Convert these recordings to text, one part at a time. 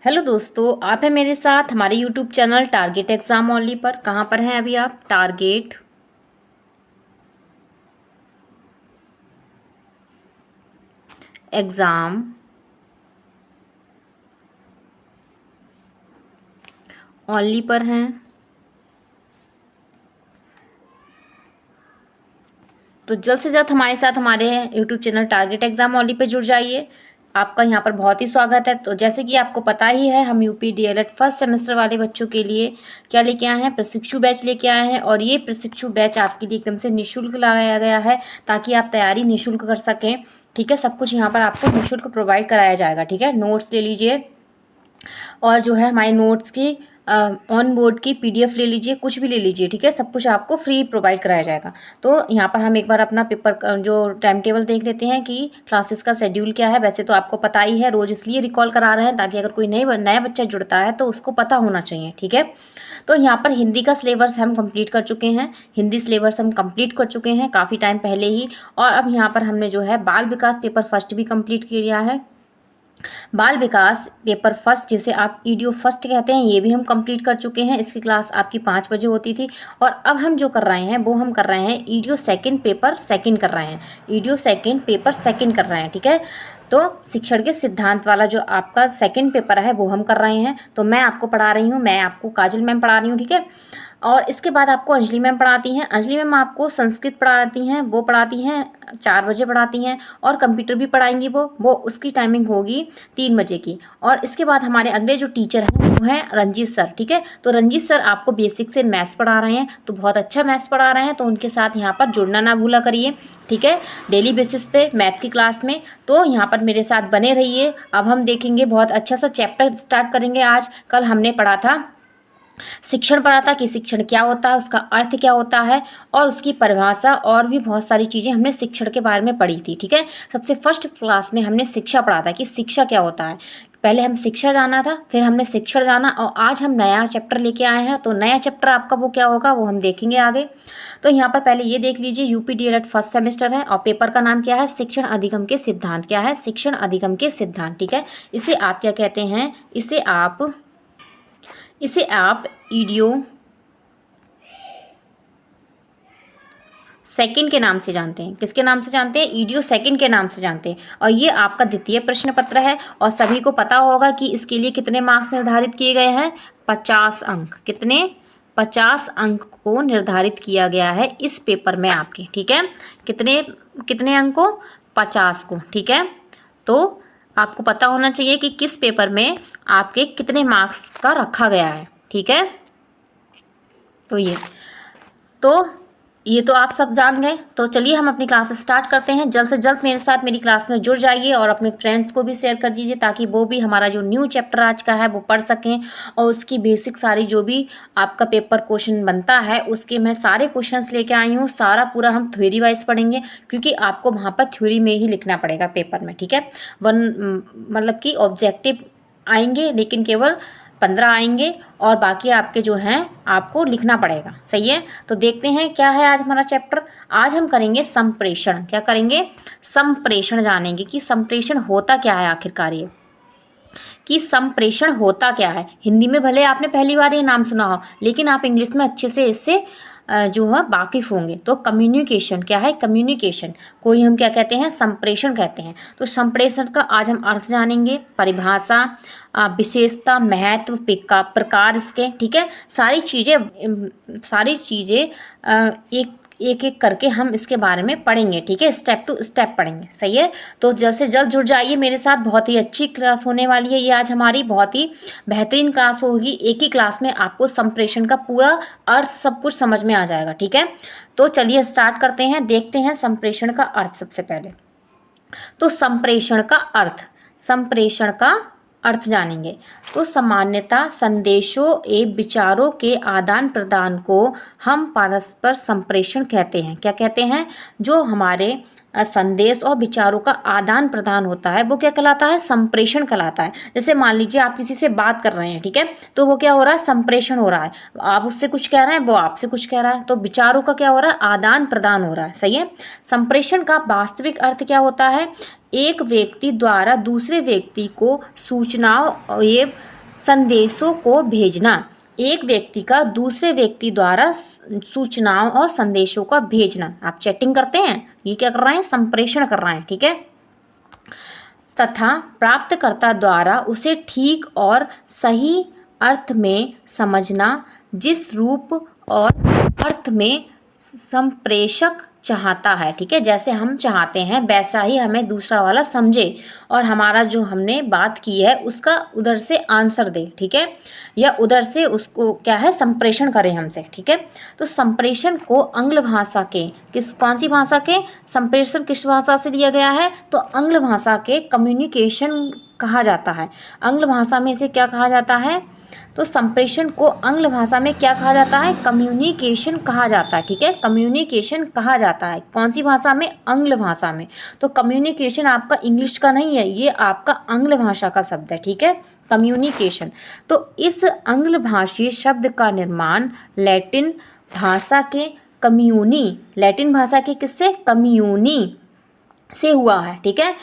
Hello दोस्तों, आप हैं मेरे साथ हमारे YouTube channel target exam only पर। कहाँ पर हैं अभी आप? टारगेट एग्ज़ाम ओनली पर हैं। तो जल्द से जल्द हमारे साथ हमारे YouTube channel target exam only pay जुड़ जाइए। आपका यहाँ पर बहुत ही स्वागत है। तो जैसे कि आपको पता ही है, हम यूपी डीएलएड फर्स्ट सेमेस्टर वाले बच्चों के लिए क्या लेके आए हैं? प्रशिक्षु बैच लेके आए हैं। और ये प्रशिक्षु बैच आपके लिए एकदम से निःशुल्क लगाया गया है ताकि आप तैयारी निःशुल्क कर सकें। ठीक है, सब कुछ यहाँ पर आपको निःशुल्क प्रोवाइड कराया जाएगा। ठीक है, नोट्स ले लीजिए और जो है हमारे नोट्स की ऑन बोर्ड की पीडीएफ ले लीजिए, कुछ भी ले लीजिए। ठीक है, सब कुछ आपको फ्री प्रोवाइड कराया जाएगा। तो यहाँ पर हम एक बार अपना पेपर जो टाइम टेबल देख लेते हैं कि क्लासेस का शेड्यूल क्या है। वैसे तो आपको पता ही है, रोज़ इसलिए रिकॉल करा रहे हैं ताकि अगर कोई नया बच्चा जुड़ता है तो उसको पता होना चाहिए। ठीक है, तो यहाँ पर हिंदी का सिलेबस हम कंप्लीट कर चुके हैं। हिंदी सिलेबस हम कंप्लीट कर चुके हैं काफ़ी टाइम पहले ही। और अब यहाँ पर हमने जो है बाल विकास पेपर फर्स्ट भी कंप्लीट किया है। बाल विकास पेपर फर्स्ट, जिसे आप ईडीओ फर्स्ट कहते हैं, ये भी हम कंप्लीट कर चुके हैं। इसकी क्लास आपकी 5 बजे होती थी। और अब हम जो कर रहे हैं वो हम कर रहे हैं ईडीओ सेकंड पेपर सेकंड कर रहे हैं। ईडीओ सेकंड पेपर सेकंड कर रहे हैं। ठीक है, तो शिक्षण के सिद्धांत वाला जो आपका सेकंड पेपर है वो हम कर रहे हैं। तो मैं आपको पढ़ा रही हूँ, मैं आपको काजल मैम पढ़ा रही हूँ। ठीक है, और इसके बाद आपको अंजलि मैम पढ़ाती हैं। अंजलि मैम आपको संस्कृत पढ़ाती हैं, वो पढ़ाती हैं 4 बजे पढ़ाती हैं। और कंप्यूटर भी पढ़ाएंगी वो उसकी टाइमिंग होगी 3 बजे की। और इसके बाद हमारे अगले जो टीचर हैं वो हैं रंजीत सर। ठीक है, तो रंजीत सर आपको बेसिक से मैथ्स पढ़ा रहे हैं, तो बहुत अच्छा मैथ्स पढ़ा रहे हैं। तो उनके साथ यहाँ पर जुड़ना ना भूला करिए। ठीक है, डेली बेसिस पे मैथ की क्लास में तो यहाँ पर मेरे साथ बने रहिए। अब हम देखेंगे, बहुत अच्छा सा चैप्टर स्टार्ट करेंगे आज। कल हमने पढ़ा था, शिक्षण पढ़ा था कि शिक्षण क्या होता है, उसका अर्थ क्या होता है और उसकी परिभाषा, और भी बहुत सारी चीज़ें हमने शिक्षण के बारे में पढ़ी थी। ठीक है, सबसे फर्स्ट क्लास में हमने शिक्षा पढ़ा था कि शिक्षा क्या होता है। पहले हम शिक्षा जाना था, फिर हमने शिक्षण जाना, और आज हम नया चैप्टर लेके आए हैं। तो नया चैप्टर आपका वो क्या होगा वो हम देखेंगे आगे। तो यहाँ पर पहले ये देख लीजिए, यूपी डीएलएड फर्स्ट सेमेस्टर है और पेपर का नाम क्या है? शिक्षण अधिगम के सिद्धांत। क्या है? शिक्षण अधिगम के सिद्धांत। ठीक है, इसे आप क्या कहते हैं? इसे आप ईडीओ सेकंड के नाम से जानते हैं। किसके नाम से जानते हैं? ईडीओ सेकंड के नाम से जानते हैं। और ये आपका द्वितीय प्रश्न पत्र है। और सभी को पता होगा कि इसके लिए कितने मार्क्स निर्धारित किए गए हैं? 50 अंक। कितने? 50 अंक को निर्धारित किया गया है इस पेपर में आपके। ठीक है, कितने कितने अंक को? 50 को। ठीक है, तो आपको पता होना चाहिए कि किस पेपर में आपके कितने मार्क्स का रखा गया है। ठीक है, तो ये तो आप सब जान गए। तो चलिए हम अपनी क्लास स्टार्ट करते हैं। जल्द से जल्द मेरे साथ मेरी क्लास में जुड़ जाइए और अपने फ्रेंड्स को भी शेयर कर दीजिए ताकि वो भी हमारा जो न्यू चैप्टर आज का है वो पढ़ सकें। और उसकी बेसिक सारी जो भी आपका पेपर क्वेश्चन बनता है उसके मैं सारे क्वेश्चंस लेके आई हूँ। सारा पूरा हम थ्योरी वाइज पढ़ेंगे क्योंकि आपको वहाँ पर थ्योरी में ही लिखना पड़ेगा पेपर में। ठीक है, मतलब कि ऑब्जेक्टिव आएंगे लेकिन केवल 15 आएंगे और बाकी आपके जो हैं आपको लिखना पड़ेगा। सही है, तो देखते हैं क्या है आज हमारा चैप्टर। आज हम करेंगे संप्रेषण। क्या करेंगे? संप्रेषण जानेंगे कि संप्रेषण होता क्या है आखिरकार। ये कि संप्रेषण होता क्या है। हिंदी में भले आपने पहली बार ये नाम सुना हो लेकिन आप इंग्लिश में अच्छे से इससे जो है वाकिफ होंगे। तो कम्युनिकेशन क्या है? कम्युनिकेशन कोई हम क्या कहते हैं? संप्रेषण कहते हैं। तो संप्रेषण का आज हम अर्थ जानेंगे, परिभाषा, विशेषता, महत्व, प्रकार इसके। ठीक है, सारी चीज़ें एक एक करके हम इसके बारे में पढ़ेंगे। ठीक है, स्टेप टू स्टेप पढ़ेंगे। सही है, तो जल्द से जल्द जुड़ जाइए मेरे साथ। बहुत ही अच्छी क्लास होने वाली है ये आज हमारी, बहुत ही बेहतरीन क्लास होगी। एक ही क्लास में आपको संप्रेषण का पूरा अर्थ सब कुछ समझ में आ जाएगा। ठीक है, तो चलिए स्टार्ट करते हैं, देखते हैं संप्रेषण का अर्थ। सबसे पहले तो संप्रेषण का अर्थ जानेंगे। तो सामान्यतः संदेशों एवं विचारों के आदान प्रदान को हम परस्पर संप्रेषण कहते हैं। क्या कहते हैं? जो हमारे संदेश और विचारों का आदान प्रदान होता है वो क्या कहलाता है? संप्रेषण कहलाता है। जैसे मान लीजिए आप किसी से बात कर रहे हैं, ठीक है, तो वो क्या हो रहा है? संप्रेषण हो रहा है। आप उससे कुछ कह रहे हैं, वो आपसे कुछ कह रहा है, तो विचारों का क्या हो रहा है? आदान प्रदान हो रहा है। सही है, संप्रेषण का वास्तविक अर्थ क्या होता है? एक व्यक्ति द्वारा दूसरे व्यक्ति को सूचनाओं एवं संदेशों को भेजना, एक व्यक्ति का दूसरे व्यक्ति द्वारा सूचनाओं और संदेशों का भेजना। आप चैटिंग करते हैं, ये क्या कर रहे हैं, संप्रेषण कर रहे हैं, ठीक है। तथा प्राप्तकर्ता द्वारा उसे ठीक और सही अर्थ में समझना, जिस रूप और अर्थ में संप्रेषक चाहता है, ठीक है। जैसे हम चाहते हैं वैसा ही हमें दूसरा वाला समझे और हमारा जो हमने बात की है उसका उधर से आंसर दे, ठीक है, या उधर से उसको क्या है, संप्रेषण करे हमसे, ठीक है। तो संप्रेषण को आंग्ल भाषा के कौन सी भाषा के संप्रेषण किस भाषा से लिया गया है, तो आंग्ल भाषा के कम्युनिकेशन कहा जाता है। आंग्ल भाषा में इसे क्या कहा जाता है, तो संप्रेषण को आंग्ल भाषा में क्या कहा जाता है, कम्युनिकेशन कहा जाता है, ठीक है। कम्युनिकेशन कहा जाता है कौन सी भाषा में, आंग्ल भाषा में। तो कम्युनिकेशन आपका इंग्लिश का नहीं है, ये आपका आंग्ल भाषा का शब्द है, ठीक है, कम्युनिकेशन। तो इस आंग्ल भाषीय शब्द का निर्माण लैटिन भाषा के कम्यूनी, लैटिन भाषा के किससे, कम्यूनी से हुआ है, ठीक है।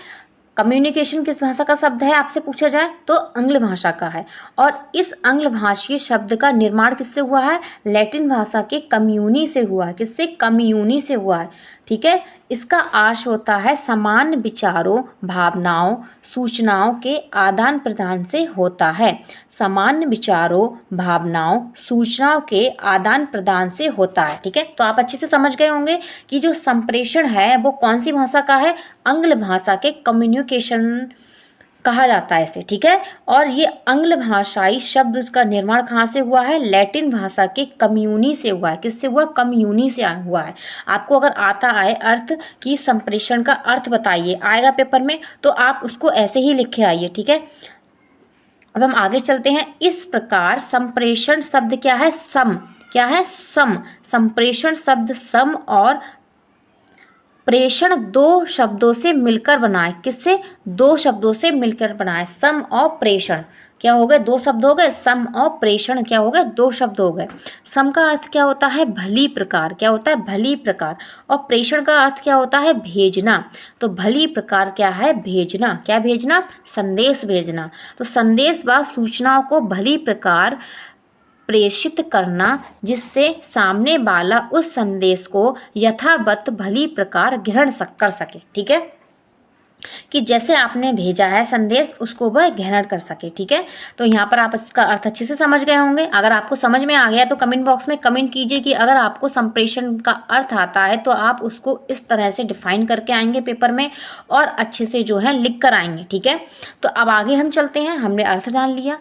कम्युनिकेशन किस भाषा का शब्द है आपसे पूछा जाए तो आंग्ल भाषा का है। और इस आंग्ल भाषीय शब्द का निर्माण किससे हुआ है, लैटिन भाषा के कम्यूनी से हुआ है, किससे, कम्यूनी से हुआ है, ठीक है। इसका अर्थ होता है सामान्य विचारों, भावनाओं, सूचनाओं के आदान प्रदान से होता है। सामान्य विचारों, भावनाओं, सूचनाओं के आदान प्रदान से होता है, ठीक है। तो आप अच्छे से समझ गए होंगे कि जो संप्रेषण है वो कौन सी भाषा का है, आंग्ल भाषा के कम्युनिकेशन कहा जाता है इसे, ठीक है। और ये आंग्ल भाषाई शब्द का निर्माण कहाँ से हुआ है, लैटिन भाषा के कम्यूनी से हुआ है, किससे हुआ, कम्यूनी से हुआ है। आपको अगर आता है अर्थ कि संप्रेषण का अर्थ बताइए, आएगा पेपर में, तो आप उसको ऐसे ही लिख के आइए, ठीक है। अब हम आगे चलते हैं। इस प्रकार संप्रेषण शब्द क्या है, सम, क्या है, सम। संप्रेषण शब्द सम और प्रेषण दो शब्दों से मिलकर बना है, किससे, दो शब्दों से मिलकर बना है। सम और प्रेषण क्या हो गए, दो शब्द हो गए, सम और प्रेषण क्या हो गए, दो शब्द हो गए। सम का अर्थ क्या होता है, भली प्रकार, क्या होता है, भली प्रकार। और प्रेषण का अर्थ क्या होता है, भेजना। तो भली प्रकार क्या है, भेजना, क्या भेजना, संदेश भेजना। तो संदेश व सूचनाओं को भली प्रकार प्रेषित करना, जिससे सामने वाला उस संदेश को यथावत भली प्रकार ग्रहण कर सके, ठीक है, कि जैसे आपने भेजा है संदेश उसको वह ग्रहण कर सके, ठीक है। तो यहाँ पर आप इसका अर्थ अच्छे से समझ गए होंगे। अगर आपको समझ में आ गया तो कमेंट बॉक्स में कमेंट कीजिए कि अगर आपको संप्रेषण का अर्थ आता है तो आप उसको इस तरह से डिफाइन करके आएंगे पेपर में और अच्छे से जो है लिख कर आएंगे, ठीक है। तो अब आगे हम चलते हैं, हमने अर्थ जान लिया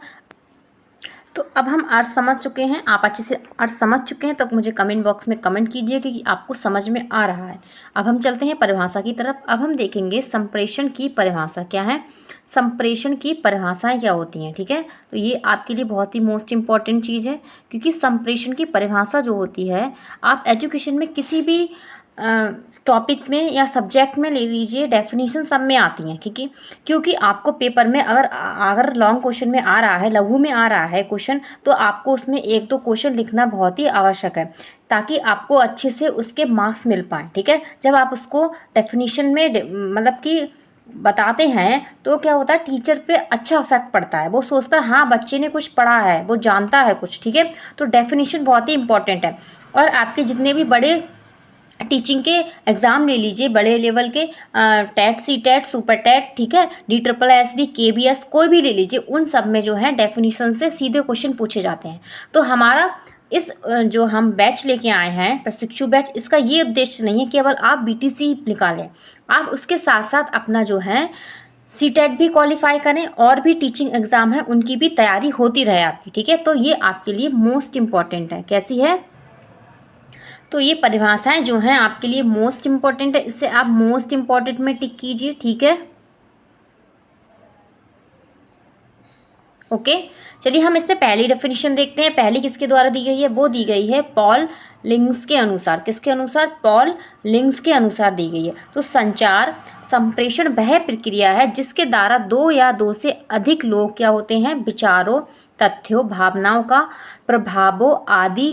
तो अब हम अर्थ समझ चुके हैं, आप अच्छे से अर्थ समझ चुके हैं तो मुझे कमेंट बॉक्स में कमेंट कीजिए कि आपको समझ में आ रहा है। अब हम चलते हैं परिभाषा की तरफ। अब हम देखेंगे संप्रेषण की परिभाषा क्या है, संप्रेषण की परिभाषाएं क्या होती हैं, ठीक है। तो ये आपके लिए बहुत ही मोस्ट इम्पॉर्टेंट चीज़ है, क्योंकि संप्रेषण की परिभाषा जो होती है आप एजुकेशन में किसी भी टॉपिक में या सब्जेक्ट में ले लीजिए, डेफिनेशन सब में आती हैं, क्योंकि आपको पेपर में अगर लॉन्ग क्वेश्चन में आ रहा है, लघु में आ रहा है क्वेश्चन, तो आपको उसमें एक दो क्वेश्चन लिखना बहुत ही आवश्यक है ताकि आपको अच्छे से उसके मार्क्स मिल पाए, ठीक है। जब आप उसको डेफिनेशन में मतलब कि बताते हैं तो क्या होता है, टीचर पे अच्छा इफेक्ट पड़ता है, वो सोचता है हाँ बच्चे ने कुछ पढ़ा है, वो जानता है कुछ, ठीक है। तो डेफिनेशन बहुत ही इंपॉर्टेंट है। और आपके जितने भी बड़े टीचिंग के एग्ज़ाम ले लीजिए, बड़े लेवल के TET, C TET, super TET, ठीक है, DSSB, KBS, कोई भी ले लीजिए, उन सब में जो है डेफिनेशन से सीधे क्वेश्चन पूछे जाते हैं। तो हमारा इस जो हम बैच लेके आए हैं, प्रशिक्षु बैच, इसका ये उद्देश्य नहीं है केवल आप BTC निकालें, आप उसके साथ साथ अपना जो है CTET भी क्वालिफाई करें और भी टीचिंग एग्ज़ाम है उनकी भी तैयारी होती रहे आपकी, ठीक है। तो ये आपके लिए मोस्ट इम्पॉर्टेंट है। कैसी है, तो ये परिभाषाएं जो हैं आपके लिए मोस्ट इम्पॉर्टेंट है, इससे आप मोस्ट इम्पॉर्टेंट में टिक कीजिए, ठीक है। ओके, चलिए हम इसमें पहली डेफिनेशन देखते हैं। पहली किसके द्वारा दी गई है, वो दी गई है पॉल लिंग्स के अनुसार। किसके अनुसार, पॉल लिंग्स के अनुसार दी गई है। तो संचार संप्रेषण वह प्रक्रिया है जिसके द्वारा दो या दो से अधिक लोग क्या होते हैं, विचारों, तथ्यों, भावनाओं का, प्रभावों आदि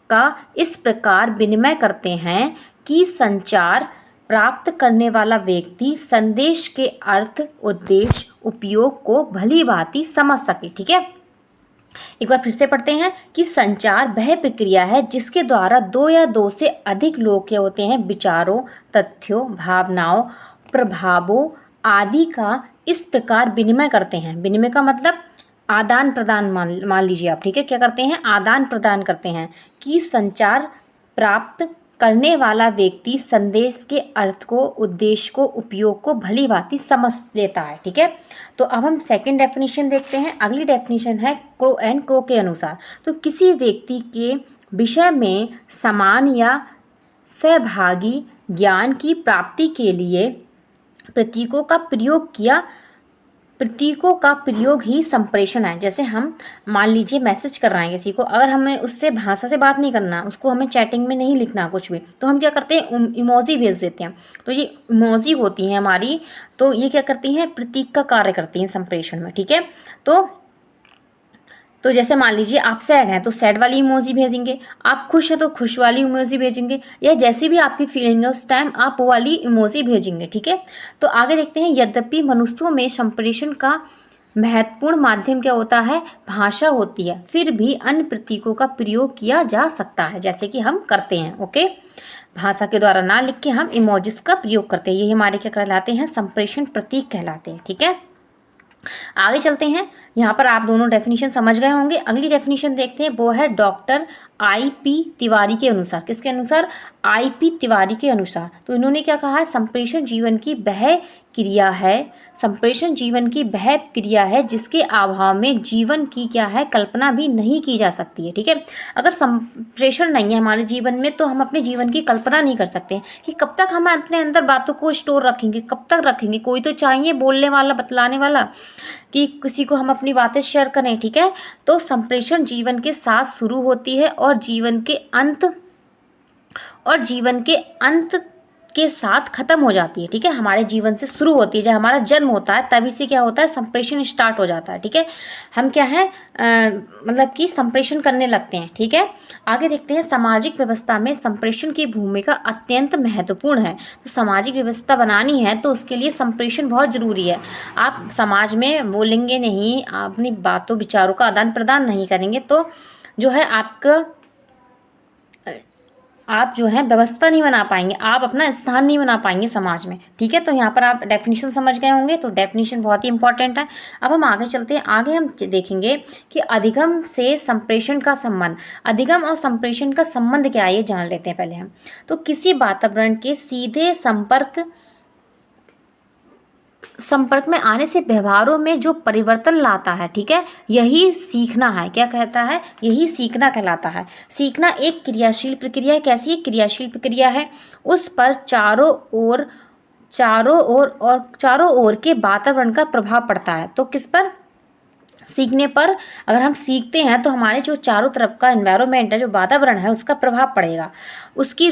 का इस प्रकार विनिमय करते हैं कि संचार प्राप्त करने वाला व्यक्ति संदेश के अर्थ, उद्देश्य, उपयोग को भली भांति समझ सके, ठीक है। एक बार फिर से पढ़ते हैं कि संचार वह प्रक्रिया है जिसके द्वारा दो या दो से अधिक लोग क्या होते हैं विचारों, तथ्यों, भावनाओं, प्रभावों आदि का इस प्रकार विनिमय करते हैं। विनिमय का मतलब आदान प्रदान, मान लीजिए आप, ठीक है, क्या करते हैं, आदान प्रदान करते हैं, कि संचार प्राप्त करने वाला व्यक्ति संदेश के अर्थ को, उद्देश्य को, उपयोग को भली भांति समझ लेता है। ठीक है, तो अब हम सेकंड डेफिनेशन देखते हैं। अगली डेफिनेशन है क्रो एंड क्रो के अनुसार, तो किसी व्यक्ति के विषय में समान या सहभागी ज्ञान की प्राप्ति के लिए प्रतीकों का प्रयोग ही संप्रेषण है। जैसे हम मान लीजिए मैसेज कर रहे हैं किसी को, अगर हमें उससे भाषा से बात नहीं करना, उसको हमें चैटिंग में नहीं लिखना कुछ भी, तो हम क्या करते हैं, इमोजी भेज देते हैं। तो ये इमोजी होती हैं हमारी, तो ये क्या करती हैं, प्रतीक का कार्य करती हैं संप्रेषण में। ठीक है, तो जैसे मान लीजिए आप सैड हैं तो सैड वाली इमोजी भेजेंगे, आप खुश हैं तो खुश वाली इमोजी भेजेंगे, या जैसी भी आपकी फीलिंग है उस टाइम आप वो वाली इमोजी भेजेंगे। ठीक है, तो आगे देखते हैं, यद्यपि मनुष्यों में संप्रेषण का महत्वपूर्ण माध्यम क्या होता है, भाषा होती है, फिर भी अन्य प्रतीकों का प्रयोग किया जा सकता है, जैसे कि हम करते हैं। ओके, भाषा के द्वारा ना लिख के हम इमोजिस का प्रयोग करते हैं, ये हमारे क्या कहलाते हैं, संप्रेषण प्रतीक कहलाते हैं। ठीक है, आगे चलते हैं। यहाँ पर आप दोनों डेफिनेशन समझ गए होंगे। अगली डेफिनेशन देखते हैं, वो है डॉक्टर आई.पी. तिवारी के अनुसार। किसके अनुसार, आई.पी. तिवारी के अनुसार। तो इन्होंने क्या कहा है, संप्रेषण जीवन की वह क्रिया है, संप्रेषण जीवन की वह क्रिया है जिसके अभाव में जीवन की क्या है, कल्पना भी नहीं की जा सकती है। ठीक है, अगर संप्रेषण नहीं है हमारे जीवन में तो हम अपने जीवन की कल्पना नहीं कर सकते कि कब तक हम अपने अंदर बातों को स्टोर रखेंगे, कब तक रखेंगे, कोई तो चाहिए बोलने वाला, बतलाने वाला, कि किसी को हम अपनी बातें शेयर करें। ठीक है, तो संप्रेषण जीवन के साथ शुरू होती है और जीवन के अंत के साथ खत्म हो जाती है। ठीक है, हमारे जीवन से शुरू होती है, जब हमारा जन्म होता है तभी से क्या होता है, संप्रेषण स्टार्ट हो जाता है। ठीक है, हम क्या है, मतलब कि संप्रेषण करने लगते हैं। ठीक है, आगे देखते हैं, सामाजिक व्यवस्था में संप्रेषण की भूमिका अत्यंत महत्वपूर्ण है। तो सामाजिक व्यवस्था बनानी है तो उसके लिए संप्रेषण बहुत जरूरी है। आप समाज में बोलेंगे नहीं, आप अपनी बातों विचारों का आदान प्रदान नहीं करेंगे तो जो है आप जो है व्यवस्था नहीं बना पाएंगे, आप अपना स्थान नहीं बना पाएंगे समाज में। ठीक है, तो यहाँ पर आप डेफिनेशन समझ गए होंगे, तो डेफिनेशन बहुत ही इंपॉर्टेंट है। अब हम आगे चलते हैं। आगे हम देखेंगे कि अधिगम से संप्रेषण का संबंध, अधिगम और संप्रेषण का संबंध क्या है ये जान लेते हैं पहले हम। तो किसी वातावरण के सीधे संपर्क में आने से व्यवहारों में जो परिवर्तन लाता है, ठीक है, यही सीखना है। क्या कहता है, यही सीखना कहलाता है। सीखना एक क्रियाशील प्रक्रिया है। कैसी क्रियाशील प्रक्रिया है, उस पर चारों ओर के वातावरण का प्रभाव पड़ता है। तो किस पर, सीखने पर। अगर हम सीखते हैं तो हमारे जो चारों तरफ का एनवायरनमेंट है, जो वातावरण है, उसका प्रभाव पड़ेगा। उसकी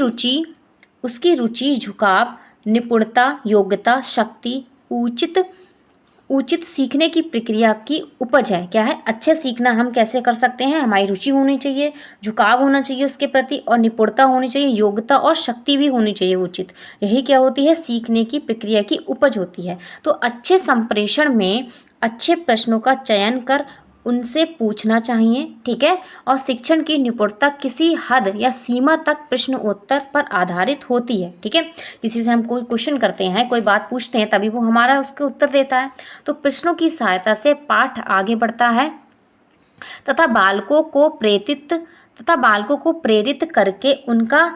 रुचि, झुकाव, निपुणता, योग्यता, शक्ति, उचित सीखने की प्रक्रिया की उपज है। क्या है, अच्छे सीखना हम कैसे कर सकते हैं, हमारी रुचि होनी चाहिए, झुकाव होना चाहिए उसके प्रति, और निपुणता होनी चाहिए, योग्यता और शक्ति भी होनी चाहिए उचित। यही क्या होती है, सीखने की प्रक्रिया की उपज होती है। तो अच्छे संप्रेषण में अच्छे प्रश्नों का चयन कर उनसे पूछना चाहिए। ठीक है, और शिक्षण की निपुणता किसी हद या सीमा तक प्रश्न उत्तर पर आधारित होती है। ठीक है, किसी से हम कोई क्वेश्चन करते हैं, कोई बात पूछते हैं, तभी वो हमारा उसके उत्तर देता है। तो प्रश्नों की सहायता से पाठ आगे बढ़ता है तथा बालकों को प्रेरित करके उनका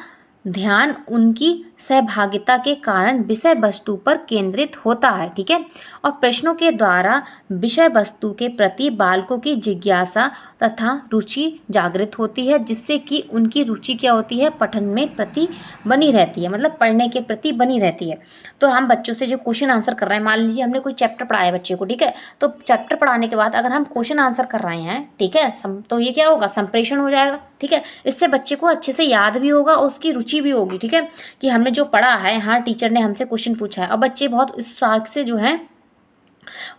ध्यान उनकी सहभागिता के कारण विषय वस्तु पर केंद्रित होता है। ठीक है, और प्रश्नों के द्वारा विषय वस्तु के प्रति बालकों की जिज्ञासा तथा रुचि जागृत होती है, जिससे कि उनकी रुचि क्या होती है, पठन में प्रति बनी रहती है, मतलब पढ़ने के प्रति बनी रहती है। तो हम बच्चों से जो क्वेश्चन आंसर कर रहे हैं, मान लीजिए हमने कोई चैप्टर पढ़ाया बच्चे को, ठीक है, तो चैप्टर पढ़ाने के बाद अगर हम क्वेश्चन आंसर कर रहे हैं, ठीक है, तो ये क्या होगा, संप्रेषण हो जाएगा। ठीक है, इससे बच्चे को अच्छे से याद भी होगा और उसकी रुचि भी होगी। ठीक है, कि हमने जो पढ़ा है, हाँ टीचर ने हमसे क्वेश्चन पूछा है, और बच्चे बहुत उत्साह से जो है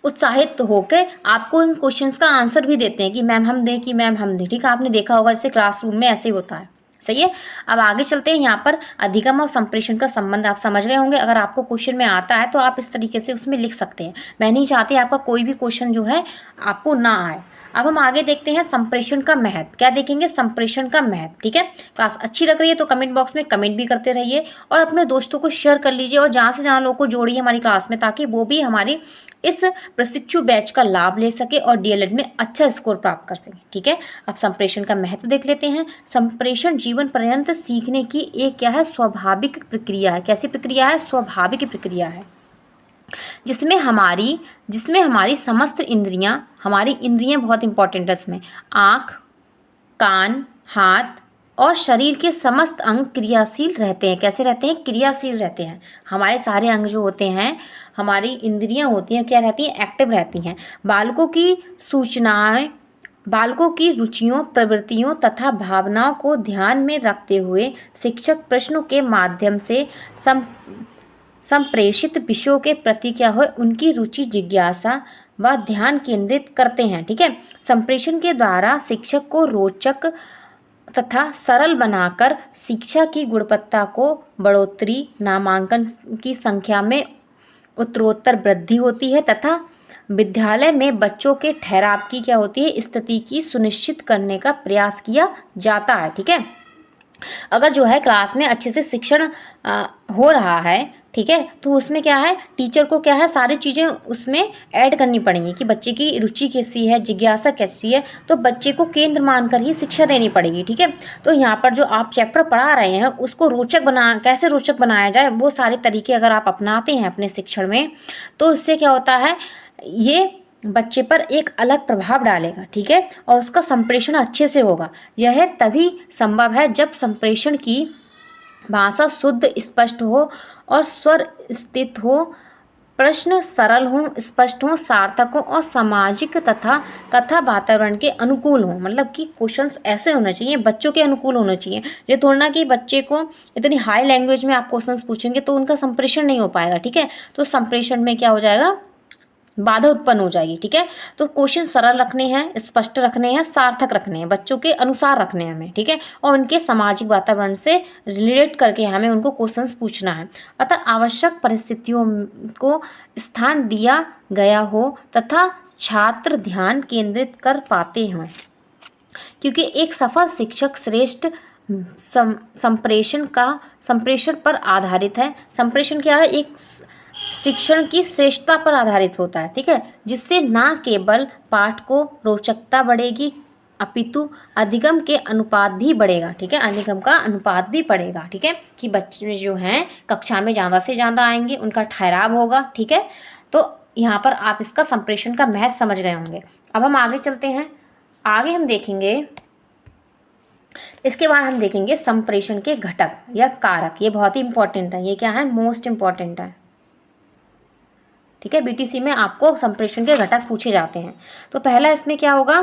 उत्साहित होकर आपको उन क्वेश्चंस का आंसर भी देते हैं कि मैम हम दें, कि मैम हम दें। ठीक है, आपने देखा होगा, इससे क्लासरूम में ऐसे ही होता है, सही है। अब आगे चलते हैं। यहाँ पर अधिगम और संप्रेषण का संबंध आप समझ गए होंगे। अगर आपको क्वेश्चन में आता है तो आप इस तरीके से उसमें लिख सकते हैं। मैं नहीं चाहती आपका कोई भी क्वेश्चन जो है आपको ना आए। अब हम आगे देखते हैं संप्रेषण का महत्व। क्या देखेंगे? संप्रेषण का महत्व। ठीक है, क्लास अच्छी लग रही है तो कमेंट बॉक्स में कमेंट भी करते रहिए और अपने दोस्तों को शेयर कर लीजिए और जहाँ से जहाँ लोगों को जोड़िए हमारी क्लास में, ताकि वो भी हमारी इस प्रशिक्षु बैच का लाभ ले सके और डीएलएड में अच्छा स्कोर प्राप्त कर सके। ठीक है, अब संप्रेषण का महत्व देख लेते हैं। संप्रेषण जीवन पर्यंत सीखने की एक क्या है? स्वाभाविक प्रक्रिया है। कैसी प्रक्रिया है? स्वाभाविक प्रक्रिया है, जिसमें हमारी समस्त इंद्रियां, हमारी इंद्रियां बहुत इंपॉर्टेंट है इसमें, आँख, कान, हाथ और शरीर के समस्त अंग क्रियाशील रहते हैं। कैसे रहते हैं? क्रियाशील रहते हैं। हमारे सारे अंग जो होते हैं, हमारी इंद्रियां होती हैं, क्या रहती हैं? एक्टिव रहती हैं। बालकों की सूचनाएं, बालकों की रुचियों, प्रवृत्तियों तथा भावनाओं को ध्यान में रखते हुए शिक्षक प्रश्नों के माध्यम से संप्रेषित विषयों के प्रति क्या हो? उनकी रुचि, जिज्ञासा व ध्यान केंद्रित करते हैं। ठीक है, संप्रेषण के द्वारा शिक्षक को रोचक तथा सरल बनाकर शिक्षा की गुणवत्ता को बढ़ोतरी, नामांकन की संख्या में उत्तरोत्तर वृद्धि होती है तथा विद्यालय में बच्चों के ठहराव की क्या होती है? स्थिति की सुनिश्चित करने का प्रयास किया जाता है। ठीक है, अगर जो है क्लास में अच्छे से शिक्षण हो रहा है, ठीक है, तो उसमें क्या है? टीचर को क्या है? सारी चीज़ें उसमें ऐड करनी पड़ेंगी कि बच्चे की रुचि कैसी है, जिज्ञासा कैसी है, तो बच्चे को केंद्र मानकर ही शिक्षा देनी पड़ेगी। ठीक है, तो यहाँ पर जो आप चैप्टर पढ़ा रहे हैं उसको कैसे रोचक बनाया जाए, वो सारे तरीके अगर आप अपनाते हैं अपने शिक्षण में, तो इससे क्या होता है? ये बच्चे पर एक अलग प्रभाव डालेगा। ठीक है, और उसका संप्रेषण अच्छे से होगा। यह तभी संभव है जब संप्रेषण की भाषा शुद्ध, स्पष्ट हो और स्वर स्थित हो, प्रश्न सरल हो, स्पष्ट हो, सार्थक हो और सामाजिक तथा कथा वातावरण के अनुकूल हो। मतलब कि क्वेश्चंस ऐसे होने चाहिए, बच्चों के अनुकूल होने चाहिए। ये थोड़ा ना कि बच्चे को इतनी हाई लैंग्वेज में आप क्वेश्चंस पूछेंगे तो उनका संप्रेषण नहीं हो पाएगा। ठीक है, तो संप्रेषण में क्या हो जाएगा? बाधा उत्पन्न हो जाएगी। ठीक है, तो क्वेश्चन सरल रखने हैं, स्पष्ट रखने हैं, सार्थक रखने हैं, बच्चों के अनुसार रखने हैं हमें। ठीक है, और उनके सामाजिक वातावरण से रिलेट करके हमें उनको क्वेश्चंस पूछना है। अतः आवश्यक परिस्थितियों को स्थान दिया गया हो तथा छात्र ध्यान केंद्रित कर पाते हों, क्योंकि एक सफल शिक्षक श्रेष्ठ संप्रेषण पर आधारित है। संप्रेषण क्या है? एक शिक्षण की श्रेष्ठता पर आधारित होता है। ठीक है, जिससे न केवल पाठ को रोचकता बढ़ेगी अपितु अधिगम के अनुपात भी बढ़ेगा। ठीक है, अधिगम का अनुपात भी बढ़ेगा। ठीक है, कि बच्चे जो हैं कक्षा में ज़्यादा से ज़्यादा आएंगे, उनका ठहराव होगा। ठीक है, तो यहाँ पर आप इसका संप्रेषण का महत्व समझ गए होंगे। अब हम आगे चलते हैं। आगे हम देखेंगे, इसके बाद हम देखेंगे संप्रेषण के घटक या कारक। ये बहुत ही इंपॉर्टेंट है। ये क्या है? मोस्ट इंपॉर्टेंट है। ठीक है, बीटीसी में आपको संप्रेषण के घटक पूछे जाते हैं। तो पहला इसमें क्या होगा?